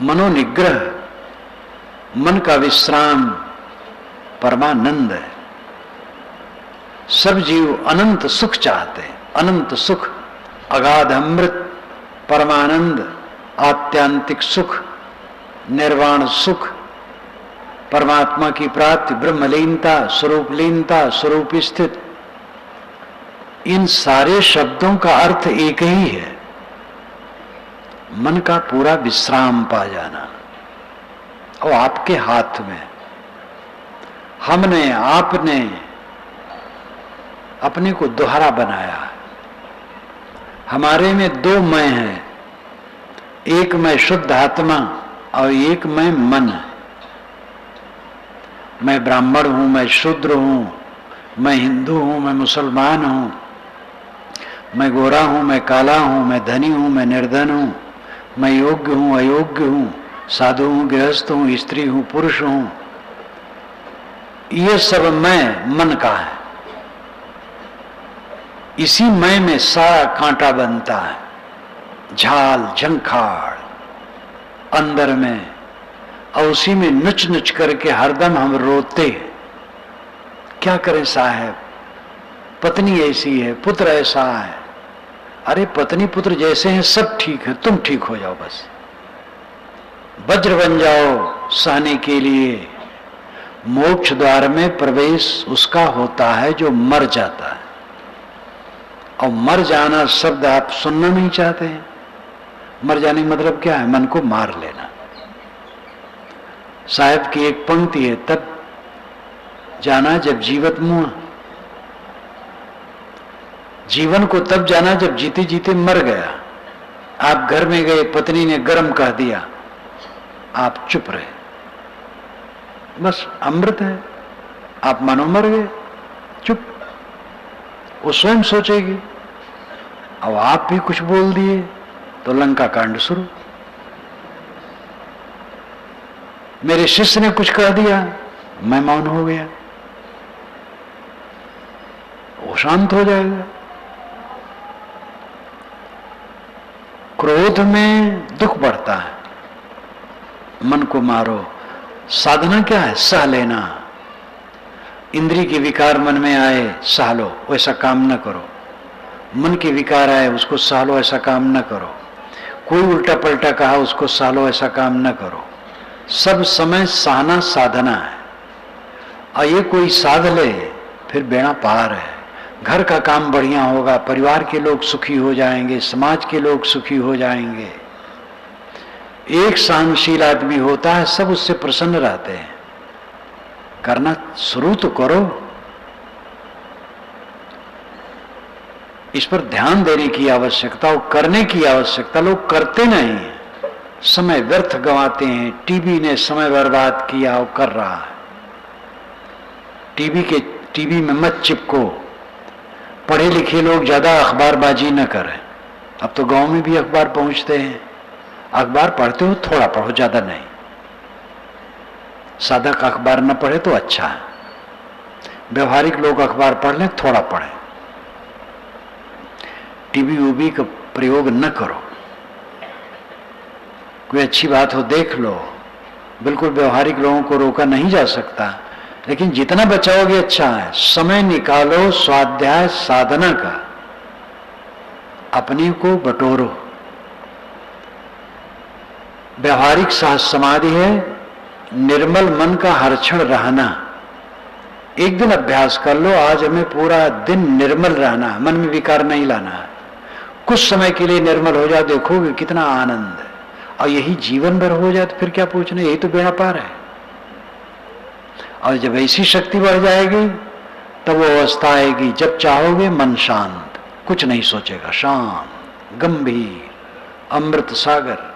मनोनिग्रह, मन का विश्राम परमानंद है। सब जीव अनंत सुख चाहते हैं, अनंत सुख, अगाध अमृत, परमानंद, आत्यांतिक सुख, निर्वाण सुख, परमात्मा की प्राप्ति, ब्रह्मलीनता, स्वरूपलीनता, स्वरूप स्थित। इन सारे शब्दों का अर्थ एक ही है, मन का पूरा विश्राम पा जाना। और आपके हाथ में, हमने आपने अपने को दोहरा बनाया है। हमारे में दो मैं हैं, एक मैं शुद्ध आत्मा और एक मैं मन है। मैं ब्राह्मण हूं, मैं शूद्र हूं, मैं हिंदू हूं, मैं मुसलमान हूं, मैं गोरा हूं, मैं काला हूं, मैं धनी हूं, मैं निर्धन हूं, मैं योग्य हूं, अयोग्य हूं, साधु हूं, गृहस्थ हूं, स्त्री हूं, पुरुष हूं। ये सब मैं मन का है। इसी मैं में सारा कांटा बनता है, झाल झंखाड़ अंदर में, और उसी में नुच नुच करके हरदम हम रोते हैं। क्या करें साहब, पत्नी ऐसी है, पुत्र ऐसा है। अरे पत्नी पुत्र जैसे हैं सब ठीक है, तुम ठीक हो जाओ बस। वज्र बन जाओ सहने के लिए। मोक्ष द्वार में प्रवेश उसका होता है जो मर जाता है। और मर जाना शब्द आप सुनना नहीं चाहते हैं। मर जाने का मतलब क्या है? मन को मार लेना। साहब की एक पंक्ति है, तब जाना जब जीवत मुआ। जीवन को तब जाना जब जीते जीते मर गया। आप घर में गए, पत्नी ने गर्म कह दिया, आप चुप रहे, बस अमृत है। आप मानो मर गए, चुप। वो स्वयं सोचेगी। अब आप भी कुछ बोल दिए तो लंका कांड शुरू। मेरे शिष्य ने कुछ कह दिया, मैं मौन हो गया, वो शांत हो जाएगा। क्रोध में दुख बढ़ता है, मन को मारो। साधना क्या है? सह लेना। इंद्रिय के विकार मन में आए, सह लो, वैसा काम न करो। मन के विकार आए, उसको सह लो, ऐसा काम न करो। कोई उल्टा पलटा कहा, उसको सह लो, ऐसा काम न करो। सब समय सहना साधना है। और ये कोई साध ले फिर बेड़ा पार है। घर का काम बढ़िया होगा, परिवार के लोग सुखी हो जाएंगे, समाज के लोग सुखी हो जाएंगे। एक सहनशील आदमी होता है, सब उससे प्रसन्न रहते हैं। करना शुरू तो करो। इस पर ध्यान देने की आवश्यकता और करने की आवश्यकता। लोग करते नहीं हैं, समय व्यर्थ गंवाते हैं। टीवी ने समय बर्बाद किया और कर रहा है। टीवी में मत चिपको। पढ़े लिखे लोग ज्यादा अखबारबाजी न करें। अब तो गांव में भी अखबार पहुंचते हैं। अखबार पढ़ते हो थोड़ा पढ़ो, ज्यादा नहीं। साधक अखबार न पढ़े तो अच्छा है। व्यवहारिक लोग अखबार पढ़ लें, थोड़ा पढ़ें। टीवी वीवी का प्रयोग न करो। कोई अच्छी बात हो देख लो। बिल्कुल व्यवहारिक लोगों को रोका नहीं जा सकता, लेकिन जितना बचाओगे अच्छा है। समय निकालो स्वाध्याय साधना का, अपने को बटोरो। व्यवहारिक साहस समाधि है निर्मल मन का हर क्षण रहना। एक दिन अभ्यास कर लो, आज हमें पूरा दिन निर्मल रहना, मन में विकार नहीं लाना है। कुछ समय के लिए निर्मल हो जाए, देखोगे कितना आनंद है। और यही जीवन भर हो जाए तो फिर क्या पूछने, यही तो बेड़ा पार है। और जब ऐसी शक्ति बढ़ जाएगी तब वो अवस्था आएगी जब चाहोगे मन शांत, कुछ नहीं सोचेगा, शांत गंभीर अमृत सागर।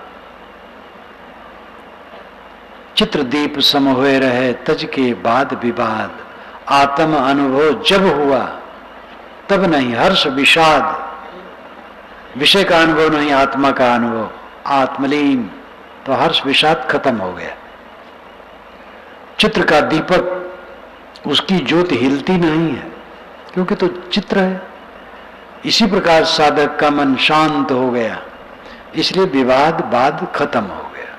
चित्रदीप सम हुए रहे तज के बाद विवाद। आत्म अनुभव जब हुआ तब नहीं हर्ष विषाद। विषय का अनुभव नहीं, आत्मा का अनुभव। आत्मलीन तो हर्ष विषाद खत्म हो गया। चित्र का दीपक, उसकी ज्योति हिलती नहीं है क्योंकि तो चित्र है। इसी प्रकार साधक का मन शांत हो गया, इसलिए विवाद बाद खत्म हो गया।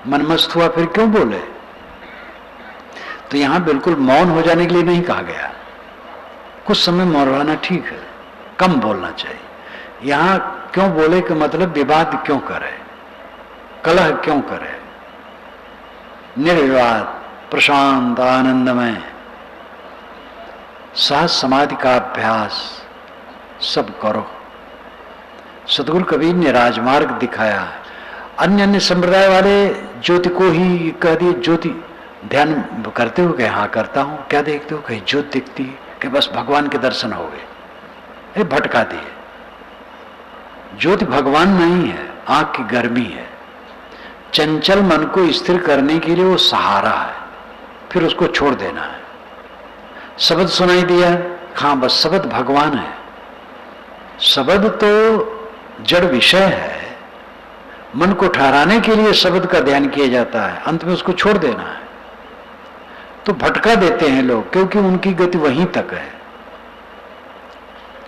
मन मस्त हुआ, फिर क्यों बोले? तो यहां बिल्कुल मौन हो जाने के लिए नहीं कहा गया। कुछ समय मौन रहना ठीक है, कम बोलना चाहिए। यहां क्यों बोले कि मतलब विवाद क्यों करे, कलह क्यों करे। निर्विवाद प्रशांत आनंदमय साहस समाधि का अभ्यास सब करो। सदगुरु कबीर ने राजमार्ग दिखाया। अन्य अन्य संप्रदाय वाले ज्योति को ही कह दिए, ज्योति ध्यान करते हो? क्या हाँ करता हूं। क्या देखते हो? कहीं ज्योति दिखती है कि बस भगवान के दर्शन हो गए। भटका दिए। ज्योति भगवान नहीं है, आंख की गर्मी है। चंचल मन को स्थिर करने के लिए वो सहारा है, फिर उसको छोड़ देना है। शब्द सुनाई दिया, हाँ बस शब्द भगवान है। शब्द तो जड़ विषय है, मन को ठहराने के लिए शब्द का ध्यान किया जाता है, अंत में उसको छोड़ देना है। तो भटका देते हैं लोग क्योंकि उनकी गति वहीं तक है।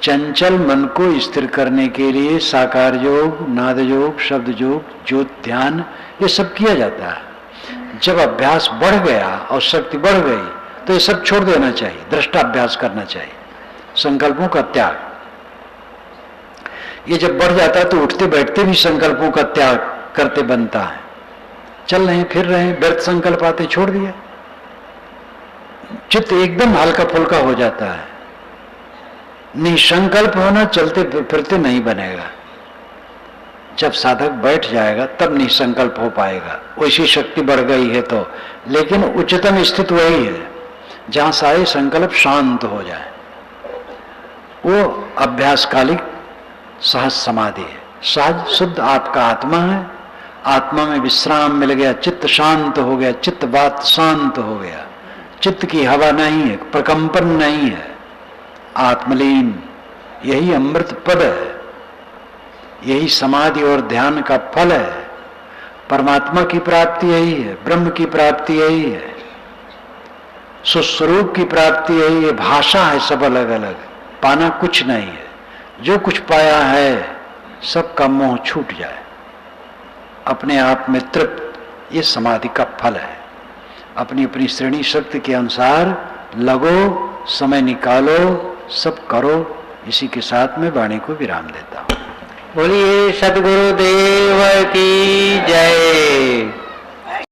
चंचल मन को स्थिर करने के लिए साकार योग, नाद योग, शब्द योग, ज्योत ध्यान, ये सब किया जाता है। जब अभ्यास बढ़ गया और शक्ति बढ़ गई तो ये सब छोड़ देना चाहिए, दृष्टाभ्यास करना चाहिए, संकल्पों का त्याग। ये जब बढ़ जाता है तो उठते बैठते भी संकल्पों का त्याग करते बनता है। चल रहे हैं, फिर रहे हैं, व्यर्थ संकल्प आते, छोड़ दिया। चित्त एकदम हल्का फुल्का हो जाता है। निसंकल्प होना चलते फिरते नहीं बनेगा। जब साधक बैठ जाएगा तब निसंकल्प हो पाएगा। वैसी शक्ति बढ़ गई है तो, लेकिन उच्चतम स्थिति वही है जहां सारे संकल्प शांत हो जाए। वो अभ्यासकालिक सहज समाधि है। सहज शुद्ध आपका आत्मा है, आत्मा में विश्राम मिल गया, चित्त शांत हो गया, चित्त बात शांत हो गया, चित्त की हवा नहीं है, प्रकंपन नहीं है, आत्मलीन। यही अमृत पद है, यही समाधि और ध्यान का फल है। परमात्मा की प्राप्ति यही है, ब्रह्म की प्राप्ति यही है, सुस्वरूप की प्राप्ति यही है। भाषा है सब अलग अलग, पाना कुछ नहीं है। जो कुछ पाया है सबका मोह छूट जाए, अपने आप में तृप्त, ये समाधि का फल है। अपनी अपनी श्रेणी शक्ति के अनुसार लगो, समय निकालो, सब करो। इसी के साथ में वाणी को विराम देता हूं। बोलिए सद्गुरुदेव की जय।